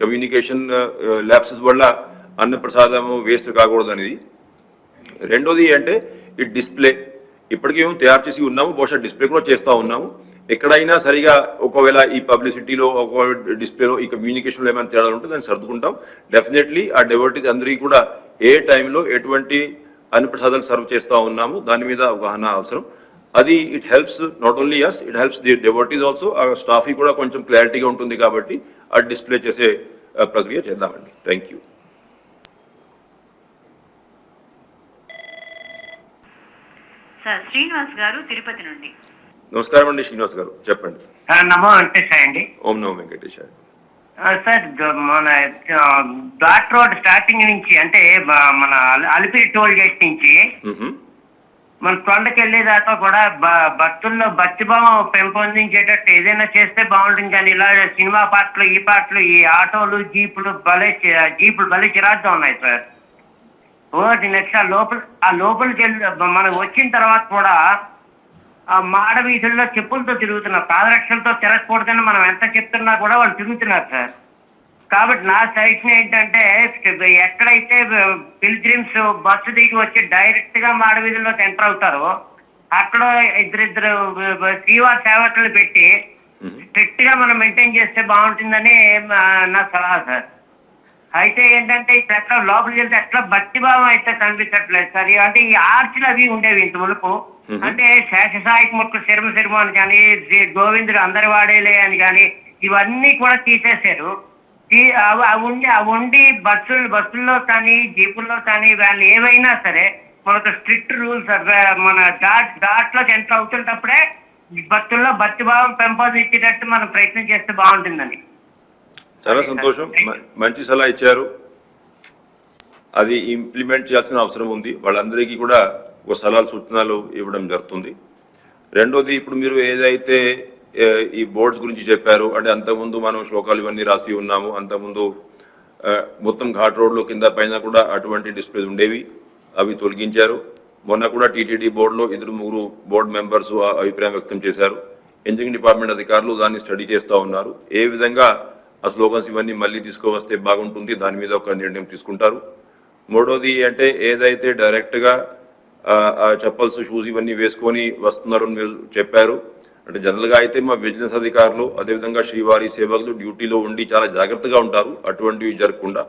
కమ్యూనికేషన్ ల్యాప్సెస్ వల్ల అన్నప్రసాదము వేస్ట్ కాకూడదు అనేది. రెండోది అంటే ఈ డిస్ప్లే ఇప్పటికీ మేము తయారు చేసి ఉన్నాము, బహుశా డిస్ప్లే కూడా చేస్తూ ఉన్నాము. ఎక్కడైనా సరిగా ఒకవేళ ఈ పబ్లిసిటీలో ఒక డిస్ప్లేలో ఈ కమ్యూనికేషన్లో ఏమైనా తేడా ఉంటే దాన్ని సర్దుకుంటాం. డెఫినెట్లీ ఆ డెవోటీస్ అందరికీ కూడా ఏ టైంలో ఎటువంటి అన్నప్రసాదాలు సర్వ్ చేస్తూ ఉన్నాము దాని మీద అవగాహన అవసరం. అది it helps not only us, it helps the devotees also. ఆ స్టాఫ్కి కూడా కొంచెం క్లారిటీగా ఉంటుంది కాబట్టి ఆ డిస్ప్లే చేసే ప్రక్రియ చేద్దామండి. Thank you. సార్ శ్రీనివాస్ గారు తిరుపతి నుండి. నమస్కారం అండి శ్రీనివాస్ గారు, చెప్పండి. నమో వెంకటేశాయ అండి. ఓం నమో వెంకటేశాయ. సార్ మన ఘాట్ రోడ్ స్టార్టింగ్ నుంచి అంటే మన అలిపిరి టోల్ గేట్ నుంచి మన కొండకి వెళ్ళేదాకా కూడా భక్తుల్లో భక్తిభావం పెంపొందించేటట్టు ఏదైనా చేస్తే బాగుంటుంది. కానీ ఇలా సినిమా పాటలు ఈ పాటలు ఈ ఆటోలు జీపులు భలే చిరాగ్గా ఉన్నాయి సార్. నెక్స్ట్ ఆ లోపలికి వెళ్ళి మనం వచ్చిన తర్వాత కూడా ఆ మాడ వీధుల్లో చెప్పులతో తిరుగుతున్నారు, పాదరక్షలతో తిరగకూడదని మనం ఎంత చెప్తున్నా కూడా వాళ్ళు తిరుగుతున్నారు సార్. కాబట్టి నా సజెషన్ ఏంటంటే ఎక్కడైతే పిల్గ్రిమ్స్ బస్సు దిగి వచ్చి డైరెక్ట్ గా మాడ వీధుల్లోకి ఎంటర్ అవుతారో అక్కడ ఇద్దరిద్దరు శ్రీవారి సేవకులు పెట్టి స్ట్రిక్ట్ గా మనం మెయింటైన్ చేస్తే బాగుంటుందని నా సలహా సార్. అయితే ఏంటంటే ఇప్పుడు ఎట్లా లోపలికి వెళ్తే ఎట్లా భక్తిభావం అయితే కనిపించట్లేదు సార్. అంటే ఈ ఆర్చిలు అవి ఉండేవి ఇంత మునుపు, అంటే శేషసాయికి ముక్కు శర్మ అని కానీ గోవిందుడు అందరి వాడేలే అని కానీ ఇవన్నీ కూడా తీసేశారు. ఉండి బస్సుల్లో కానీ జీపుల్లో కానీ వాళ్ళు ఏవైనా సరే మనకు స్ట్రిక్ట్ రూల్స్ మన ఘాట్లోకి ఎంటర్ అవుతున్నప్పుడే భక్తుల్లో భక్తిభావం పెంపొందించేటట్టు మనం ప్రయత్నం చేస్తే బాగుంటుందని. చాలా సంతోషం, మంచి సలహా ఇచ్చారు. అది ఇంప్లిమెంట్ చేయాల్సిన అవసరం ఉంది. వాళ్ళందరికీ కూడా ఒక సలహాలు సూచనలు ఇవ్వడం జరుగుతుంది. రెండోది, ఇప్పుడు మీరు ఏదైతే ఈ బోర్డ్స్ గురించి చెప్పారు, అంటే అంతకుముందు మనం శ్లోకాలు ఇవన్నీ రాసి ఉన్నాము, అంతకుముందు మొత్తం ఘాట్ రోడ్లో కింద పైన కూడా అటువంటి డిస్ప్లేస్ ఉండేవి, అవి తొలగించారు. మొన్న కూడా టీటీడీ బోర్డులో 2-3 బోర్డు మెంబర్స్ అభిప్రాయం వ్యక్తం చేశారు. ఇంజనీరింగ్ డిపార్ట్మెంట్ అధికారులు దాన్ని స్టడీ చేస్తూ ఉన్నారు. ఏ విధంగా ఆ స్లోగన్స్ ఇవన్నీ మళ్ళీ తీసుకువస్తే బాగుంటుంది, దాని మీద ఒక నిర్ణయం తీసుకుంటారు. మూడోది అంటే ఏదైతే డైరెక్ట్గా చెప్పల్స్ షూస్ ఇవన్నీ వేసుకొని వస్తున్నారు మీరు చెప్పారు, అంటే జనరల్గా అయితే మా విజిలెన్స్ అధికారులు అదేవిధంగా శ్రీవారి సేవకులు డ్యూటీలో ఉండి చాలా జాగ్రత్తగా ఉంటారు. అటువంటివి జరగకుండా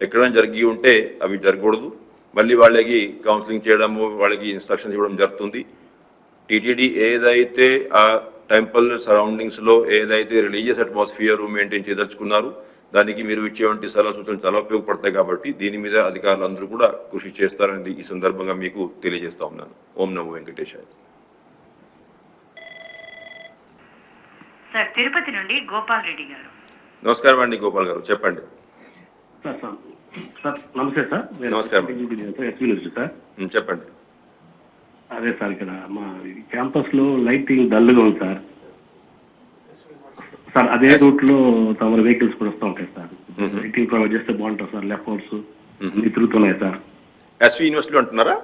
ఎక్కడైనా జరిగి ఉంటే అవి జరగకూడదు. మళ్ళీ వాళ్ళకి కౌన్సిలింగ్ చేయడము, వాళ్ళకి ఇన్స్ట్రక్షన్స్ ఇవ్వడం జరుగుతుంది. టీటీడీ ఏదైతే ఆ టెంపుల్ సరౌండింగ్స్లో ఏదైతే రిలీజియస్ అట్మాస్ఫియర్ మెయింటైన్ చేయదలుచుకున్నారు దానికి మీరు ఇచ్చేటువంటి సలహా సూచనలు చాలా ఉపయోగపడతాయి. కాబట్టి దీని మీద అధికారులు అందరూ కూడా కృషి చేస్తారని ఈ సందర్భంగా మీకు తెలియజేస్తా ఉన్నాను. ఓం నమో వెంకటేశాయ. సార్ తిరుపతి నుండి గోపాల్ రెడ్డి గారు. నమస్కారం అండి గోపాల్ గారు, చెప్పండి. సార్ నమస్తే సార్. నమస్కారం సార్. చెప్పండి. అదే సార్, ఇక్కడ మా క్యాంపస్ లో లైటింగ్ డల్గా ఉంది సార్. సార్ అదే రూట్ లో తమ వెహికల్స్ కూడా వస్తూ ఉంటాయి సార్. లైటింగ్ ప్రొవైడ్ చేస్తే బాగుంటుంది సార్. లెఫ్ట్ హౌస్ తిరుగుతున్నాయి సార్. ఎస్వి యూనివర్సిటీలో అంటున్నారా?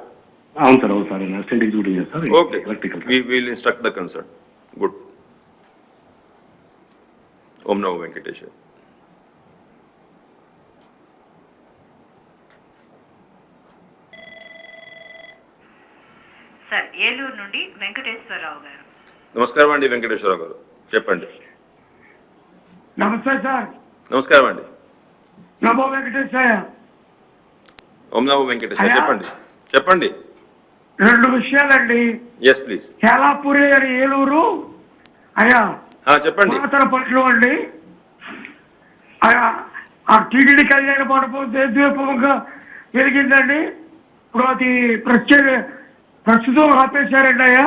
అవును సార్, అవును sir. Assistant executive sir. Okay, we will instruct the concern. Good. ఓం నమో వెంకటేశ్వర. సార్ ఏలూరు నుండి వెంకటేశ్వరరావు గారు. నమస్కారం అండి వెంకటేశ్వరరావు గారు, చెప్పండి. నమస్తే సార్. నమస్కారం అండి. నమో వెంకటేశ్వర. ఓం నమో వెంకటేశ్వర, చెప్పండి. చెప్పండి. 2 విషయాలండి. Yes please. చాలాపూరి గారి ఏలూరు అయ్యా. చెప్పండి. మాతర పట్లు అండి అయ్యా. ఆ టీటీడీ కళ్యాణ మండపం దేశీయపంగా పెరిగిందండి. ఇప్పుడు అది ప్రస్తుతం ఆపేశారండి అయ్యా.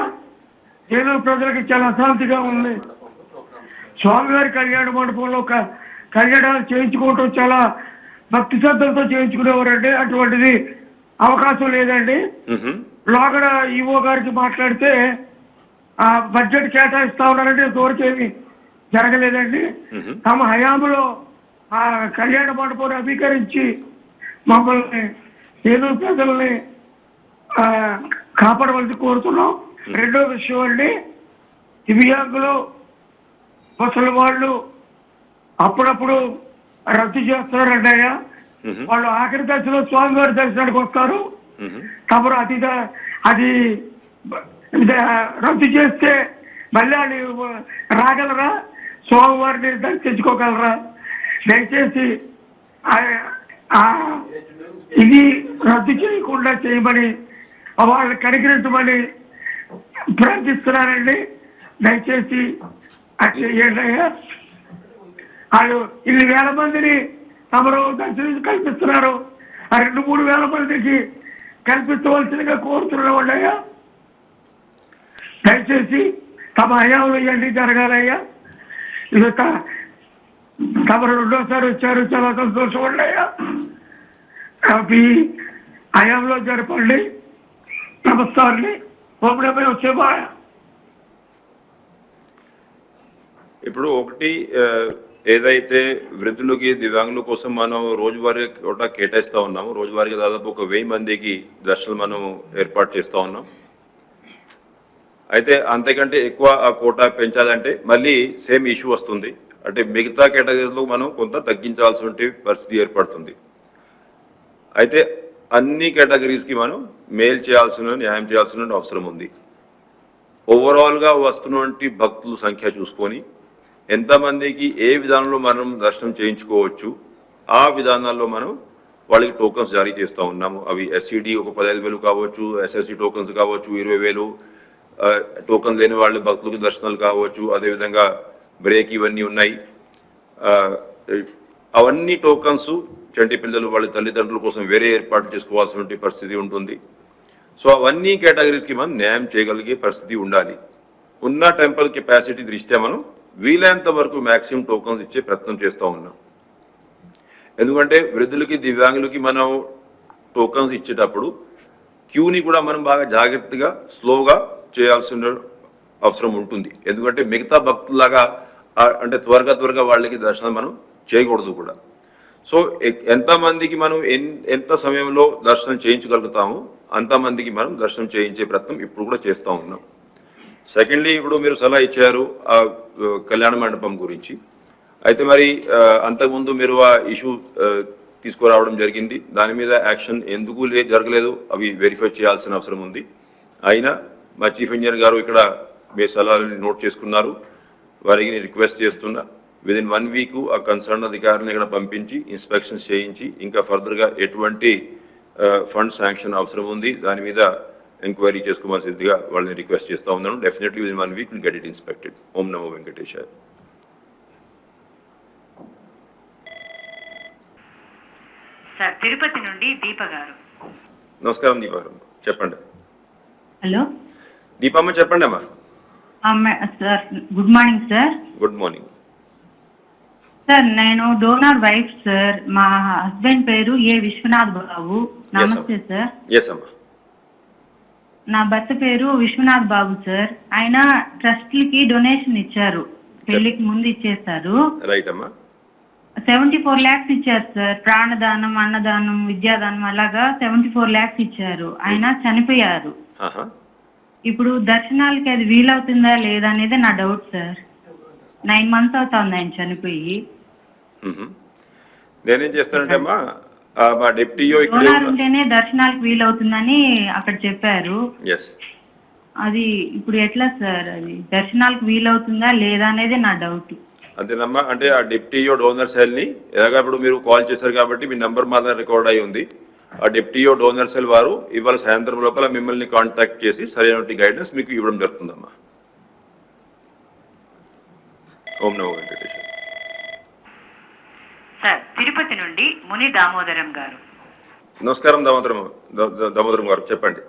ఏలూరు ప్రజలకి చాలా అశాంతిగా ఉంది. స్వామివారి కళ్యాణ మండపంలో కళ్యాణాలు చేయించుకోవటం చాలా భక్తి శ్రద్ధలతో చేయించుకునేవారండి. అటువంటిది అవకాశం లేదండి. లోగడ ఈవో గారికి మాట్లాడితే ఆ బడ్జెట్ కేటాయిస్తా ఉన్నారంటే ఇంతవరకు ఏమి జరగలేదండి. తమ హయాంలో ఆ కళ్యాణ మండపాన్ని అధీకరించి మమ్మల్ని ఏదో ప్రజల్ని కాపాడవలసి కోరుతున్నాం. రెండో విషయం అండి, దివ్యాంగులు ముసలి వాళ్ళు అప్పుడప్పుడు రద్దు చేస్తున్నారండి అయ్యా. వాళ్ళు ఆఖరి దశలో స్వామివారి దర్శనానికి వస్తారు. తమరు అది రద్దు చేస్తే మళ్ళీ రాగలరా? స్వామివారిని దర్శించుకోగలరా? దయచేసి ఇది రద్దు చేయకుండా చేయమని వాళ్ళని కనికరించమని ప్రార్థిస్తున్నానండి. దయచేసి అది చేయండి అయ్యా. వాళ్ళు 2,000 మందిని తమరు దర్శనం కల్పిస్తున్నారు. ఆ 2-3 వేల మందికి కల్పించవలసిందిగా కోరుతున్నామండి అయ్యా. దయచేసి తమ హయాంలో ఇవన్నీ జరగాలయ్యా. ఇది తమరు 2వ వచ్చారు, చాలా సంతోషం ఉన్నాయా. మీ హయాంలో జరపండి. నమస్కారాన్ని ఓపెనమే వచ్చేమా. ఇప్పుడు ఒకటి ఏదైతే వృద్ధులకి దివ్యాంగుల కోసం మనం రోజువారీ కోటా కేటాయిస్తూ ఉన్నాము. రోజువారీగా దాదాపు 1,000 మందికి దర్శనాలు మనం ఏర్పాటు చేస్తూ ఉన్నాం. అయితే అంతకంటే ఎక్కువ ఆ కోటా పెంచాలంటే మళ్ళీ సేమ్ ఇష్యూ వస్తుంది. అంటే మిగతా కేటగిరీలో మనం కొంత తగ్గించాల్సిన పరిస్థితి ఏర్పడుతుంది. అయితే అన్ని కేటగిరీస్కి మనం మేలు చేయాల్సిన, న్యాయం చేయాల్సిన అవసరం ఉంది. ఓవరాల్గా వస్తున్నటువంటి భక్తుల సంఖ్య చూసుకొని ఎంతమందికి ఏ విధానంలో మనం దర్శనం చేయించుకోవచ్చు ఆ విధానాల్లో మనం వాళ్ళకి టోకన్స్ జారీ చేస్తూ ఉన్నాము. అవి ఎస్సీడీ ఒక 15,000 కావచ్చు, ఎస్ఎస్సి టోకన్స్ కావచ్చు 20,000, టోకన్ లేని వాళ్ళ భక్తులకు దర్శనాలు కావచ్చు, అదేవిధంగా బ్రేక్ ఇవన్నీ ఉన్నాయి. అవన్నీ టోకన్స్ చంటి పిల్లలు వాళ్ళ తల్లిదండ్రుల కోసం వేరే ఏర్పాటు చేసుకోవాల్సిన పరిస్థితి ఉంటుంది. సో అవన్నీ కేటగిరీస్కి మనం న్యాయం చేయగలిగే పరిస్థితి ఉండాలి. ఉన్న టెంపుల్ కెపాసిటీ దృష్ట్యా మనం వీలైనంత వరకు మ్యాక్సిమం టోకన్స్ ఇచ్చే ప్రయత్నం చేస్తూ ఉన్నాం. ఎందుకంటే వృద్ధులకి దివ్యాంగులకి మనం టోకన్స్ ఇచ్చేటప్పుడు క్యూని కూడా మనం బాగా జాగ్రత్తగా స్లోగా చేయాల్సిన అవసరం ఉంటుంది. ఎందుకంటే మిగతా భక్తులాగా అంటే త్వరగా వాళ్ళకి దర్శనం మనం చేయకూడదు కూడా. సో ఎంతమందికి మనం ఎంత సమయంలో దర్శనం చేయించగలుగుతామో అంతమందికి మనం దర్శనం చేయించే ప్రయత్నం ఇప్పుడు కూడా చేస్తూ ఉన్నాం. సెకండ్లీ, ఇప్పుడు మీరు సలహా ఇచ్చారు ఆ కళ్యాణ మండపం గురించి. అయితే మరి అంతకుముందు మీరు ఆ ఇష్యూ తీసుకురావడం జరిగింది. దాని మీద యాక్షన్ ఎందుకు జరగలేదు అవి వెరిఫై చేయాల్సిన అవసరం ఉంది. అయినా మా చీఫ్ ఇంజనీర్ గారు ఇక్కడ మీ సలహాలని నోట్ చేసుకున్నారు. వారికి రిక్వెస్ట్ చేస్తున్నా విదిన్ 1 వీక్ ఆ కన్సర్న్ అధికారులను ఇక్కడ పంపించి ఇన్స్పెక్షన్స్ చేయించి ఇంకా ఫర్దర్గా ఎటువంటి ఫండ్ శాంక్షన్ అవసరం ఉంది దాని మీద ఎంక్వైరీ చేసుకోవాల్సిందిగా వాళ్ళని రిక్వెస్ట్ చేస్తూ ఉన్నాను. Definitely within 1 week will get it inspected. ఓం నమో వెంకటేశాయ. సార్ తిరుపతి నుండి దీప గారు. నమస్కారం దీప గారు, చెప్పండి. హలో దీపమ్మ, చెప్పండి అమ్మా. Sir good morning sir. Good morning sir. నేను డోనర్ వైఫ్ సార్. మా హస్బెండ్ పేరు ఏ విశ్వనాథ్ బాబు. నమస్తే సార్. ఎస్ అమ్మా. నా భర్త పేరు విశ్వనాథ్ బాబు సార్. ఆయన ట్రస్ట్లకి డొనేషన్ ఇచ్చారు, పెళ్లికి ముందు ఇచ్చేస్తారు. రైట్ అమ్మా. 74 lakhs ఇచ్చారు సార్. ప్రాణదానం, అన్నదానం, విద్యాదానం అలాగా 74 lakhs ఇచ్చారు. ఆయన చనిపోయారు. ఇప్పుడు దర్శనాలకి అది వీలవుతుందా లేదా అనేది నా డౌట్ సార్. 9 months అవుతుంది ఆయన చనిపోయి. నేనేం చేస్తానంటే అమ్మా, మా డిప్యూటీయో ఇక్కడ ఉంటేనే దర్శనాలకు వీలవుతుందని అక్కడ చెప్పారు. అది ఇప్పుడు ఎట్లా సార్? అది దర్శనాలకు వీలవుతుందా లేదా అనేది నా డౌట్. అంతేనమ్మా. అంటే ఆ డిప్యూటీయో డోనర్ సెల్ ని ఎలాగా ఇప్పుడు మీరు కాల్ చేశారు కాబట్టి మీ నంబర్ మా దగ్గర రికార్డ్ అయి ఉంది. ఆ డిప్యూటీయో డోనర్ సెల్ వారు ఇవాళ సాయంత్రం లోపల మిమ్మల్ని కాంటాక్ట్ చేసి సరైన గైడెన్స్ మీకు ఇవ్వడం జరుగుతుందమ్మా. ఓం నమో వెంకటేశ్వర. సార్ తిరుపతి నుండి ముని దామోదరం గారు. నమస్కారం దామోదరం గారు, చెప్పండి.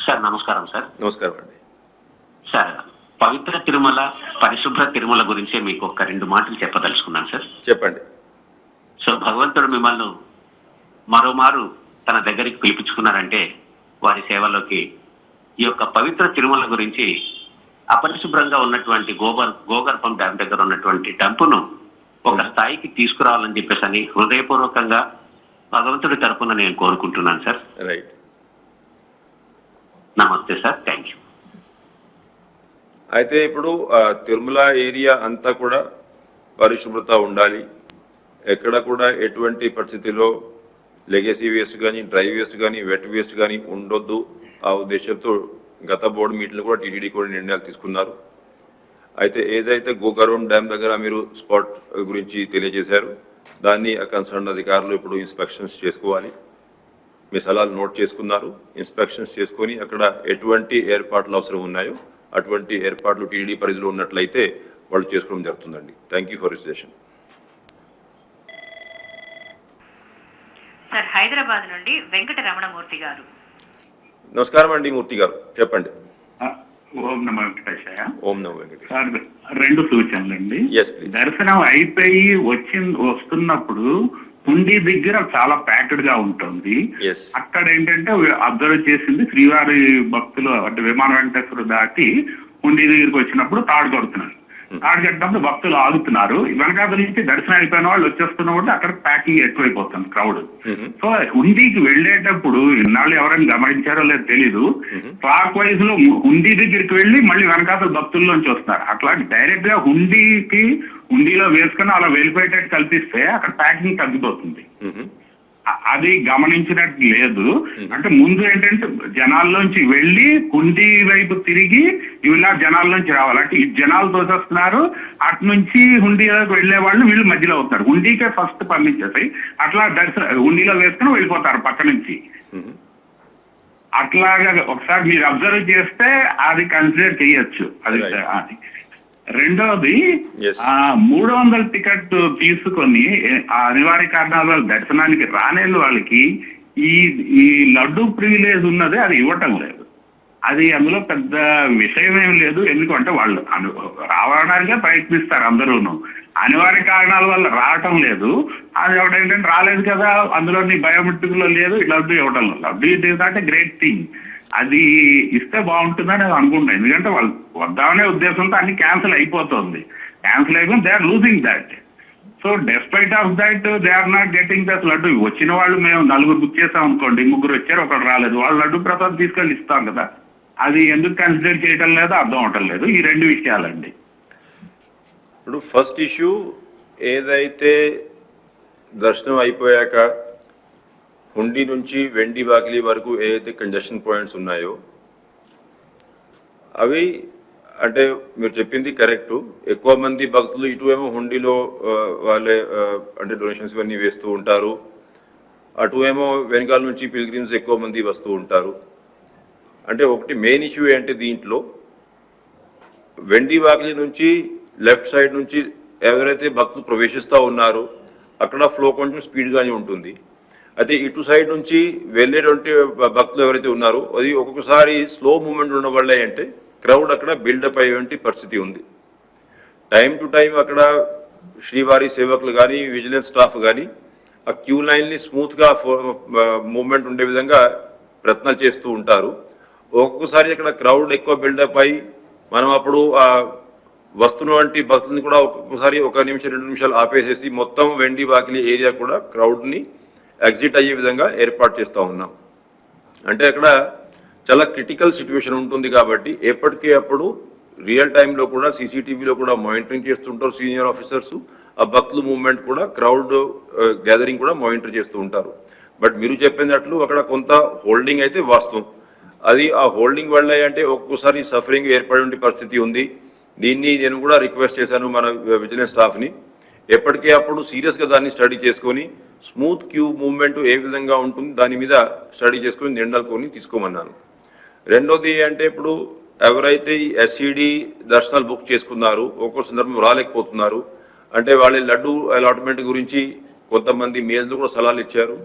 సార్ నమస్కారం సార్. నమస్కారం అండి. సార్ పవిత్ర తిరుమల, పరిశుభ్ర తిరుమల గురించే మీకు ఒక 2 మాటలు చెప్పదలుచుకున్నాను సార్. చెప్పండి. సో భగవంతుడు మిమ్మల్ని మరోమారు తన దగ్గరికి పిలిపించుకున్నారంటే వారి సేవలోకి ఈ యొక్క పవిత్ర తిరుమల గురించి అపరిశుభ్రంగా ఉన్నటువంటి గోగర్భం డ్యామ్ దగ్గర ఉన్నటువంటి డంపును ఒక స్థాయికి తీసుకురావాలని చెప్పేసి అని హృదయపూర్వకంగా భగవంతుడి తరపున నేను కోరుకుంటున్నాను సార్. రైట్. నమస్తే సార్, థ్యాంక్ యూ. అయితే ఇప్పుడు తిరుమల ఏరియా అంతా కూడా పరిశుభ్రత ఉండాలి, ఎక్కడ కూడా ఎటువంటి పరిస్థితిలో లెగసీ వేస్ట్ కానీ, డ్రై వేస్ట్ కానీ, వెట్ వేస్ట్ కానీ ఉండొద్దు. ఆ ఉద్దేశంతో గత బోర్డు మీటింగ్లో కూడా టీటీడీ కూడా నిర్ణయాలు తీసుకున్నారు. అయితే ఏదైతే గోకర్వం డ్యామ్ దగ్గర మీరు స్పాట్ గురించి తెలియజేశారు, దాన్ని కన్సర్న్ అధికారులు ఇప్పుడు ఇన్స్పెక్షన్స్ చేసుకోవాలి. మీ సలహాలు నోట్ చేసుకున్నారు. ఇన్స్పెక్షన్స్ చేసుకొని అక్కడ ఎటువంటి ఏర్పాట్లు అవసరం ఉన్నాయో అటువంటి ఏర్పాట్లు టీటీడీ పరిధిలో ఉన్నట్లయితే వాళ్ళు చేసుకోవడం జరుగుతుందండి. Thank you for suggestion. Sir, Hyderabad నుండి వెంకట రమణమూర్తి గారు. నమస్కారం అండి మూర్తి గారు, చెప్పండి. ఓం నమో వెంకటేశాయ. ఓం నమో వెంకటేశ్. సార్ 2 సూచనలండి. దర్శనం అయిపోయి వస్తున్నప్పుడు హుండీ దగ్గర చాలా ప్యాక్డ్ గా ఉంటుంది. అక్కడ ఏంటంటే అబ్జర్వ్ చేసింది, శ్రీవారి భక్తులు అంటే విమాన వెంకటేశ్వర దాటి హుండీ దగ్గరికి వచ్చినప్పుడు తాడు కడుతున్నారు. తాడు కట్టినప్పుడు భక్తులు ఆగుతున్నారు. వెనకాల నుంచి దర్శనం అయిపోయిన వాళ్ళు వచ్చేస్తున్నప్పుడు అక్కడ ప్యాకింగ్ ఎక్కువైపోతుంది, క్రౌడ్. సో హుండీకి వెళ్ళేటప్పుడు ఇన్నాళ్ళు ఎవరైనా గమనించారో లేదో తెలీదు, క్లాక్ వైజ్ లో హుండీ దగ్గరికి వెళ్ళి మళ్ళీ వెనకాల భక్తుల్లోంచి వస్తున్నారు. అట్లా డైరెక్ట్ గా హుండీలో వేసుకుని అలా వెళ్ళిపోయేటట్టు కల్పిస్తే అక్కడ ప్యాకింగ్ తగ్గిపోతుంది. అది గమనించినట్టు లేదు. అంటే ముందు ఏంటంటే జనాల్లోంచి వెళ్ళి హుండీ వైపు తిరిగి ఇలా జనాల్లోంచి రావాలి. అంటే ఈ జనాలు తోసేస్తున్నారు, అటు నుంచి హుండీలోకి వెళ్లే వాళ్ళు వీళ్ళు మధ్యలో అవుతారు. హుండీకే ఫస్ట్ పంపించేసి అట్లా హుండీలో వేసుకుని వెళ్ళిపోతారు పక్క నుంచి. అట్లాగా ఒకసారి మీరు అబ్జర్వ్ చేస్తే అది కన్సిడర్ చేయొచ్చు. అది రెండవది 300 టికెట్ తీసుకొని అనివార్య కారణాల వల్ల దర్శనానికి రానేళ్ళు వాళ్ళకి ఈ లడ్డు ప్రివిలేజ్ ఉన్నది, అది ఇవ్వటం లేదు. అది అందులో పెద్ద విషయం ఏం లేదు. ఎందుకంటే వాళ్ళు రావడానికే ప్రయత్నిస్తారు అందరూను. అనివార్య కారణాల వల్ల రావటం లేదు. అది ఎవడేంటంటే రాలేదు కదా, అందులో నీ బయోమెట్రిక్ లో లేదు, ఈ లడ్డు ఇవ్వటం లేదు. Laddu it is not a great thing. అది ఇస్తే బాగుంటుందని నేను అనుకుంటాను. ఎందుకంటే వాళ్ళు వద్దామనే ఉద్దేశంతో అన్ని క్యాన్సిల్ అయిపోతుంది. క్యాన్సిల్ అయిపోయి they are losing that. So despite of that they are not getting that laddu. వచ్చిన వాళ్ళు మేము 4 బుక్ చేసాం అనుకోండి, 3 వచ్చారు, 1 రాలేదు, వాళ్ళు లడ్డు ప్రసాద్ తీసుకెళ్ళి ఇస్తాం కదా. అది ఎందుకు కన్సిడర్ చేయటం లేదో అర్థం అవటం లేదు. ఈ 2 విషయాలండి. ఇప్పుడు ఫస్ట్ ఇష్యూ ఏదైతే దర్శనం అయిపోయాక హుండీ నుంచి వెండి వాకిలి వరకు ఏదైతే కంజెషన్ పాయింట్స్ ఉన్నాయో అవి అంటే మీరు చెప్పింది కరెక్టు. ఎక్కువ మంది భక్తులు ఇటువేమో హుండీలో వాళ్ళే అంటే డొనేషన్స్ ఇవన్నీ వేస్తూ ఉంటారు, అటువేమో వెనకాల నుంచి పిల్గ్రిమ్స్ ఎక్కువ మంది వస్తూ ఉంటారు. అంటే ఒకటి మెయిన్ ఇష్యూ ఏంటి దీంట్లో, వెండి వాకిలి నుంచి లెఫ్ట్ సైడ్ నుంచి ఎవరైతే భక్తులు ప్రవేశిస్తూ ఉన్నారో అక్కడ ఫ్లో కొంచెం స్పీడ్గానే ఉంటుంది. అయితే ఇటు సైడ్ నుంచి వెళ్ళేటువంటి భక్తులు ఎవరైతే ఉన్నారో అది ఒక్కొక్కసారి స్లో మూమెంట్ ఉండడం వల్ల అంటే క్రౌడ్ అక్కడ బిల్డప్ అయ్యేటువంటి పరిస్థితి ఉంది. టైం టు టైం అక్కడ శ్రీవారి సేవకులు కానీ, విజిలెన్స్ స్టాఫ్ కానీ ఆ క్యూ లైన్ని స్మూత్గా మూమెంట్ ఉండే విధంగా ప్రయత్నాలు చేస్తూ ఉంటారు. ఒక్కొక్కసారి అక్కడ క్రౌడ్ ఎక్కువ బిల్డప్ అయ్యి మనం అప్పుడు వస్తున్నటువంటి భక్తుల్ని కూడా ఒక్కొక్కసారి 1 నిమిషం 2 నిమిషాలు ఆపేసేసి మొత్తం వెండి వాకిలి ఏరియా కూడా క్రౌడ్ని ఎగ్జిట్ అయ్యే విధంగా ఏర్పాటు చేస్తూ ఉన్నాం. అంటే అక్కడ చాలా క్రిటికల్ సిచ్యువేషన్ ఉంటుంది కాబట్టి ఎప్పటికీ అప్పుడు రియల్ టైంలో కూడా సీసీటీవీలో కూడా మానిటరింగ్ చేస్తుంటారు సీనియర్ ఆఫీసర్స్. ఆ భక్తుల మూవ్మెంట్ కూడా క్రౌడ్ గ్యాదరింగ్ కూడా మానిటర్ చేస్తూ ఉంటారు. బట్ మీరు చెప్పినట్లు అక్కడ కొంత హోల్డింగ్ అయితే వాస్తవం. అది ఆ హోల్డింగ్ వల్ల అంటే ఒక్కోసారి సఫరింగ్ ఏర్పడే పరిస్థితి ఉంది. దీన్ని నేను కూడా రిక్వెస్ట్ చేశాను మన విజిలెన్స్ స్టాఫ్ని, ఎప్పటికే అప్పుడు సీరియస్గా దాన్ని స్టడీ చేసుకొని స్మూత్ క్యూ మూవ్మెంట్ ఏ విధంగా ఉంటుంది దాని మీద స్టడీ చేసుకొని నిర్ణయాలు తీసుకోమన్నాను. రెండోది అంటే ఇప్పుడు ఎవరైతే ఈ ఎస్సీడీ దర్శనాలు బుక్ చేసుకున్నారు ఒక్కో సందర్భం రాలేకపోతున్నారు అంటే వాళ్ళ లడ్డు అలాట్మెంట్ గురించి కొంతమంది మెయిల్స్ కూడా సలహాలు ఇచ్చారు.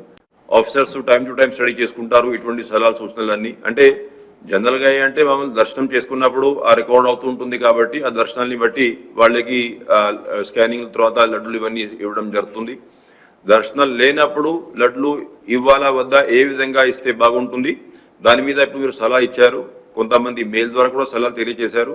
Officers time to time study చేసుకుంటారు ఇటువంటి సలహాలు సూచనలన్నీ. అంటే జనరల్గా అంటే మామూలు దర్శనం చేసుకున్నప్పుడు ఆ రికార్డ్ అవుతూ ఉంటుంది కాబట్టి ఆ దర్శనాన్ని బట్టి వాళ్ళకి స్కానింగ్ తర్వాత లడ్డులు ఇవన్నీ ఇవ్వడం జరుగుతుంది. దర్శనం లేనప్పుడు లడ్లు ఇవ్వాలా వద్దా, ఏ విధంగా ఇస్తే బాగుంటుంది, దాని మీద ఇప్పుడు మీరు సలహా ఇచ్చారు. కొంతమంది మెయిల్ ద్వారా కూడా సలహా తెలియజేశారు.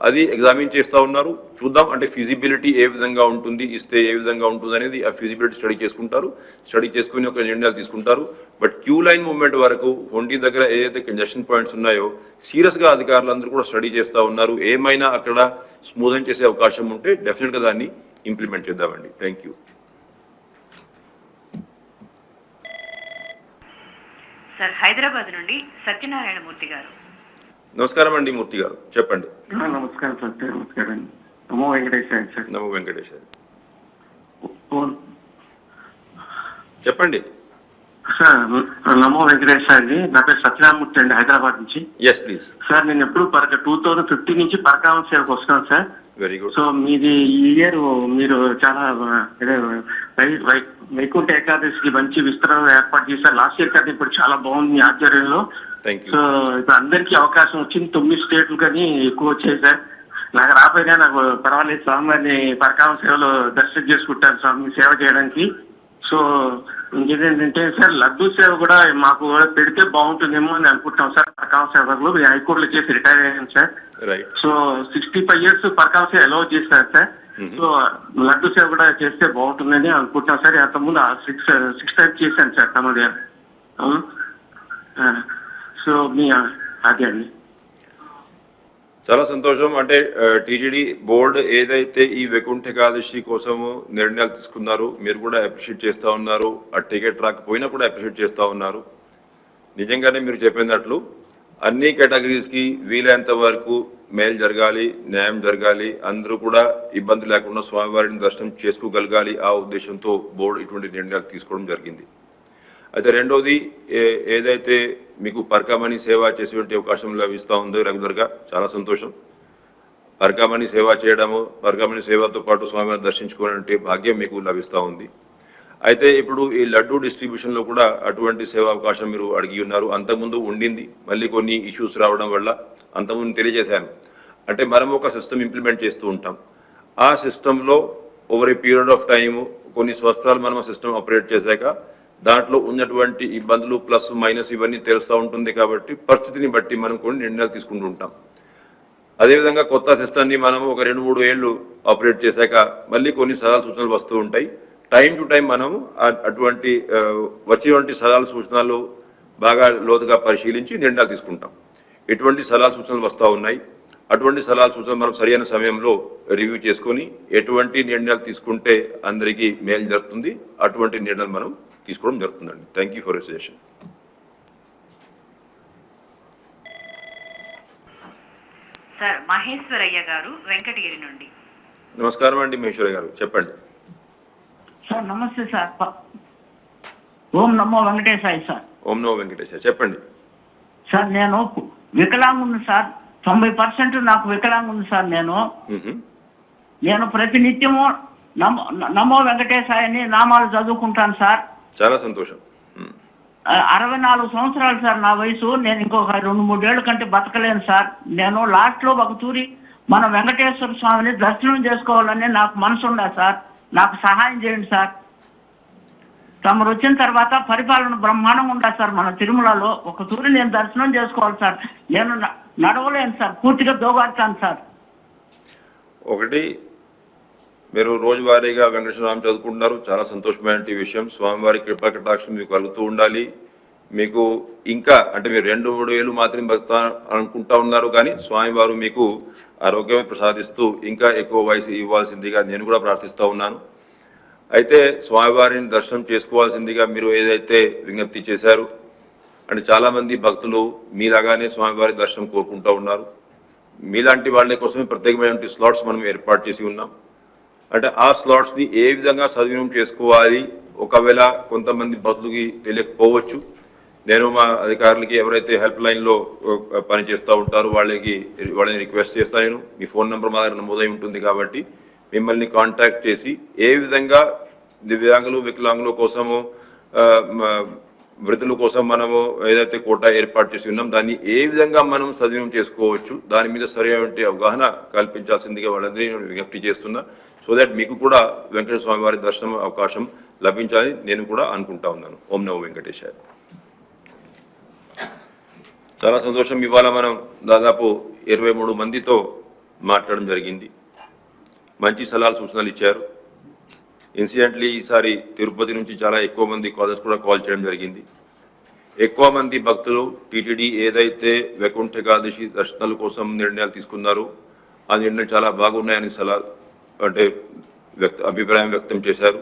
అది ఎగ్జామిన్ చేస్తూ ఉన్నారు. చూద్దాం అంటే ఫిజిబిలిటీ ఏ విధంగా ఉంటుంది, ఇస్తే ఏ విధంగా ఉంటుంది అనేది ఆ ఫిజిబిలిటీ స్టడీ చేసుకుంటారు. స్టడీ చేసుకుని ఒక నిర్ణయాలు తీసుకుంటారు. బట్ క్యూ లైన్ మూవ్మెంట్ వరకు ఒంటి దగ్గర ఏదైతే కంజెషన్ పాయింట్స్ ఉన్నాయో సీరియస్గా అధికారులందరూ కూడా స్టడీ చేస్తూ ఉన్నారు. ఏమైనా అక్కడ స్మూదన్ చేసే అవకాశం ఉంటే డెఫినెట్గా దాన్ని ఇంప్లిమెంట్ చేద్దామండి. Thank you. సార్ హైదరాబాద్ నుండి సత్యనారాయణ మూర్తి గారు. నమస్కారం అండి మూర్తి గారు, చెప్పండి. నమస్కారం సార్. నమస్కారం. నమో వెంకటేశ్వర సార్. నమో వెంకటేశ్వర చెప్పండి సార్. నమో వెంకటేశ్వర అండి. నా పేరు సత్యనారాయణమూర్తి అండి, హైదరాబాద్ నుంచి. Yes please sir. నేను ఎప్పుడు 2015 నుంచి పరకామ సేవకు వస్తున్నాను సార్. Very good. సో మీది ఈ ఇయర్ మీరు చాలా వైకుంఠ ఏకాదశికి మంచి విస్తరణ ఏర్పాటు చేశారు. లాస్ట్ ఇయర్ కానీ ఇప్పుడు చాలా బాగుంది మీ ఆధ్వర్యంలో. సో ఇప్పుడు అందరికీ అవకాశం వచ్చింది. 9 స్టేట్లు కానీ ఎక్కువ వచ్చాయి సార్. నాకు రాపోయినా నాకు పర్వాలేదు, స్వామివారిని పరకామ సేవలో దర్శనం చేసుకుంటాను స్వామి సేవ చేయడానికి. సో ఇంకేంటంటే సార్ లడ్డూ సేవ కూడా మాకు పెడితే బాగుంటుందేమో అని అనుకుంటున్నాం సార్. పరకామ సేవకులు హైకోర్టులో చేసి రిటైర్ అయ్యాను సార్. సో 65 years పరకామ సేవ అలౌ చేస్తారు సార్. సో లడ్డూ సేవ కూడా చేస్తే బాగుంటుందని అనుకుంటున్నాం సార్. అంతకుముందు 6 times చేశాను సార్ తమది. సో మీ అదే అండి. చాలా సంతోషం. అంటే టీటీడీ బోర్డు ఏదైతే ఈ వైకుంఠ ఏకాదశి కోసము నిర్ణయాలు తీసుకున్నారు మీరు కూడా అప్రిషియేట్ చేస్తూ ఉన్నారు. ఆ టికెట్ రాకపోయినా కూడా అప్రిషియేట్ చేస్తూ ఉన్నారు. నిజంగానే మీరు చెప్పినట్లు అన్ని కేటగిరీస్కి వీలైనంత వరకు మేలు జరగాలి, న్యాయం జరగాలి, అందరూ కూడా ఇబ్బంది లేకుండా స్వామివారిని దర్శనం చేసుకోగలగాలి. ఆ ఉద్దేశంతో బోర్డు ఇటువంటి నిర్ణయాలు తీసుకోవడం జరిగింది. అయితే రెండోది ఏదైతే మీకు పరకామణి సేవ చేసేటువంటి అవకాశం లభిస్తూ ఉందో రెగ్యులర్గా, చాలా సంతోషం. పరకామణి సేవ చేయడము, పరకామణి సేవతో పాటు స్వామివారిని దర్శించుకోవాలంటే భాగ్యం మీకు లభిస్తూ ఉంది. అయితే ఇప్పుడు ఈ లడ్డూ డిస్ట్రిబ్యూషన్లో కూడా అటువంటి సేవా అవకాశం మీరు అడిగి ఉన్నారు. అంతకుముందు ఉండింది, మళ్ళీ కొన్ని ఇష్యూస్ రావడం వల్ల అంతకుముందు తెలియజేశాను. అంటే మనం ఒక సిస్టమ్ ఇంప్లిమెంట్ చేస్తూ ఉంటాం. ఆ సిస్టంలో over a period of time కొన్ని సంవత్సరాలు మనం ఆ సిస్టమ్ ఆపరేట్ చేశాక దాంట్లో ఉన్నటువంటి ఇబ్బందులు ప్లస్ మైనస్ ఇవన్నీ తెలుస్తూ ఉంటుంది. కాబట్టి పరిస్థితిని బట్టి మనం కొన్ని నిర్ణయాలు తీసుకుంటూ ఉంటాం. అదేవిధంగా కొత్త సిస్టమ్ని మనం ఒక 2-3 ఏళ్ళు ఆపరేట్ చేశాక మళ్ళీ కొన్ని సలహాలు సూచనలు వస్తూ ఉంటాయి. టైం టు టైం మనం అటువంటి వచ్చేటువంటి సలహాలు సూచనలు బాగా లోతుగా పరిశీలించి నిర్ణయాలు తీసుకుంటాం. ఎటువంటి సలహాలు సూచనలు వస్తూ ఉన్నాయి, అటువంటి సలహాలు సూచనలు మనం సరైన సమయంలో రివ్యూ చేసుకొని ఎటువంటి నిర్ణయాలు తీసుకుంటే అందరికీ మేలు జరుగుతుంది అటువంటి నిర్ణయాలు మనం తీసుకోవడం జరుగుతుందండి. Thank you for your suggestion. Sir Maheswaraiah గారు వెంకటగిరి నుండి. నమస్కారం అండి మహేశ్వరయ్య గారు, చెప్పండి. సార్ నమస్తే సార్. ఓం నమో వెంకటేశాయ సార్. ఓం నమో వెంకటేశాయ, చెప్పండి. సార్ నేను వికలాంగుని సార్. 90% నాకు వికలాంగుని సార్. నేను ప్రతినిత్యము నమో వెంకటేశాయని నామాలు చదువుకుంటాను సార్. చాలా సంతోషం. 64 సంవత్సరాలు సార్ నా వయసు. నేను ఇంకొక 2-3 ఏళ్ల కంటే బతకలేను సార్. నేను లాస్ట్ లో ఒక తూరి మన వెంకటేశ్వర స్వామిని దర్శనం చేసుకోవాలని నాకు మనసు ఉందా సార్. నాకు సహాయం చేయండి సార్. తమరు వచ్చిన తర్వాత పరిపాలన బ్రహ్మాండంగా ఉంటా సార్. మన తిరుమలలో ఒక తూరి నేను దర్శనం చేసుకోవాలి సార్. నేను నడవలేను సార్, పూర్తిగా దోగాడతాను సార్. ఒకటి, మీరు రోజువారీగా వెంకటేశ్వర స్వామి చదువుకుంటున్నారు, చాలా సంతోషమైన విషయం. స్వామివారి కృపా కటాక్షం మీకు కలుగుతూ ఉండాలి. మీకు ఇంకా అంటే మీరు 2-3 ఏళ్ళు మాత్రమే బతుకుతా అనుకుంటా ఉన్నారు, కానీ స్వామివారు మీకు ఆరోగ్యమే ప్రసాదిస్తూ ఇంకా ఎక్కువ వయసు ఇవ్వాల్సిందిగా నేను కూడా ప్రార్థిస్తూ ఉన్నాను. అయితే స్వామివారిని దర్శనం చేసుకోవాల్సిందిగా మీరు ఏదైతే విజ్ఞప్తి చేశారు, అంటే చాలామంది భక్తులు మీలాగానే స్వామివారి దర్శనం కోరుకుంటూ ఉన్నారు. మీలాంటి వాళ్ళ కోసమే ప్రత్యేకమైన స్లాట్స్ మనం ఏర్పాటు చేసి ఉన్నాం. అంటే ఆ స్లాట్స్ని ఏ విధంగా సద్వినియోగం చేసుకోవాలి, ఒకవేళ కొంతమంది భక్తులకి తెలియకపోవచ్చు, నేను మా అధికారులకి ఎవరైతే హెల్ప్ లైన్లో పనిచేస్తూ ఉంటారో వాళ్ళని రిక్వెస్ట్ చేస్తాను. మీ ఫోన్ నెంబర్ మా దగ్గర నమోదై ఉంటుంది కాబట్టి మిమ్మల్ని కాంటాక్ట్ చేసి ఏ విధంగా దివ్యాంగులు వికలాంగుల కోసము వృద్ధుల కోసం మనము ఏదైతే కోటా ఏర్పాటు చేసి ఉన్నాం దాన్ని ఏ విధంగా మనం సద్వినియోగం చేసుకోవచ్చు దాని మీద సరైన అవగాహన కల్పించాల్సిందిగా వాళ్ళని విజ్ఞప్తి చేస్తున్నా. సో దట్ మీకు కూడా వెంకటేశ్వర స్వామి వారి దర్శనం అవకాశం లభించాలని నేను కూడా అనుకుంటా ఉన్నాను. ఓం నమో వెంకటేశాయ. చాలా సంతోషం. ఇవాళ మనం దాదాపు 23 మందితో మాట్లాడడం జరిగింది. మంచి సలహాలు సూచనలు ఇచ్చారు. ఇన్సిడెంట్లీ ఈసారి తిరుపతి నుంచి చాలా ఎక్కువ మంది కాలర్స్ కూడా కాల్ చేయడం జరిగింది. ఎక్కువ మంది భక్తులు టీటీడీ ఏదైతే వైకుంఠ ఏకాదశి దర్శనాల కోసం నిర్ణయాలు తీసుకున్నారో ఆ నిర్ణయాలు చాలా బాగున్నాయని సలహా అంటే అభిప్రాయం వ్యక్తం చేశారు.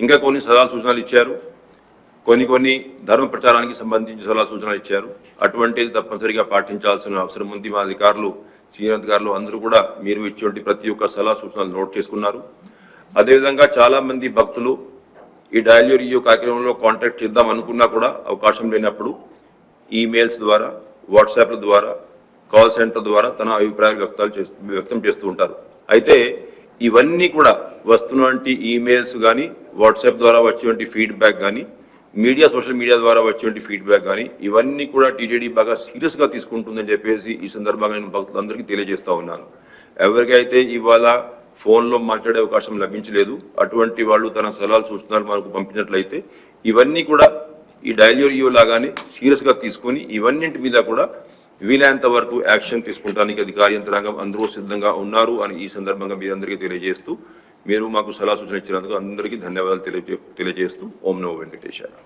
ఇంకా కొన్ని సలహా సూచనలు ఇచ్చారు. కొన్ని ధర్మ ప్రచారానికి సంబంధించి సలహా సూచనలు ఇచ్చారు. అటువంటిది తప్పనిసరిగా పాటించాల్సిన అవసరం ఉంది. మా అధికారులు సీనియర్ అధికారులు అందరూ కూడా మీరు ఇచ్చేటువంటి ప్రతి ఒక్క సలహా సూచనలు నోట్ చేసుకున్నారు. అదేవిధంగా చాలా మంది భక్తులు ఈ డయల్ యువర్ రివ్యూ కార్యక్రమంలో కాంటాక్ట్ చేద్దాం అనుకున్నా కూడా అవకాశం లేనప్పుడు ఈమెయిల్స్ ద్వారా, వాట్సాప్ల ద్వారా, కాల్ సెంటర్ ద్వారా తన అభిప్రాయాలు వ్యక్తం చేస్తూ ఉంటారు. అయితే ఇవన్నీ కూడా వస్తున్నటువంటి ఈమెయిల్స్ కానీ, వాట్సాప్ ద్వారా వచ్చేటువంటి ఫీడ్బ్యాక్ కానీ, సోషల్ మీడియా ద్వారా వచ్చేటువంటి ఫీడ్బ్యాక్ కానీ ఇవన్నీ కూడా టీటీడీ బాగా సీరియస్గా తీసుకుంటుందని చెప్పేసి ఈ సందర్భంగా నేను భక్తులందరికీ తెలియజేస్తా ఉన్నాను. ఎవరికైతే ఇవాళ ఫోన్లో మాట్లాడే అవకాశం లభించలేదు అటువంటి వాళ్ళు తన సలహాలు సూచనలు మనకు పంపినట్లయితే ఇవన్నీ కూడా ఈ డయల్ యువర్ రివ్యూ లాగానే సీరియస్గా తీసుకొని ఇవన్నింటి మీద కూడా వీలైనంత వరకు యాక్షన్ తీసుకుంటానికి అధికార యంత్రాంగం అందరూ సిద్ధంగా ఉన్నారు అని ఈ సందర్భంగా మీరందరికీ తెలియజేస్తూ మీరు మాకు సలహా సూచన ఇచ్చినందుకు అందరికీ ధన్యవాదాలు తెలియజేస్తూ ఓం నమో వెంకటేశాయ.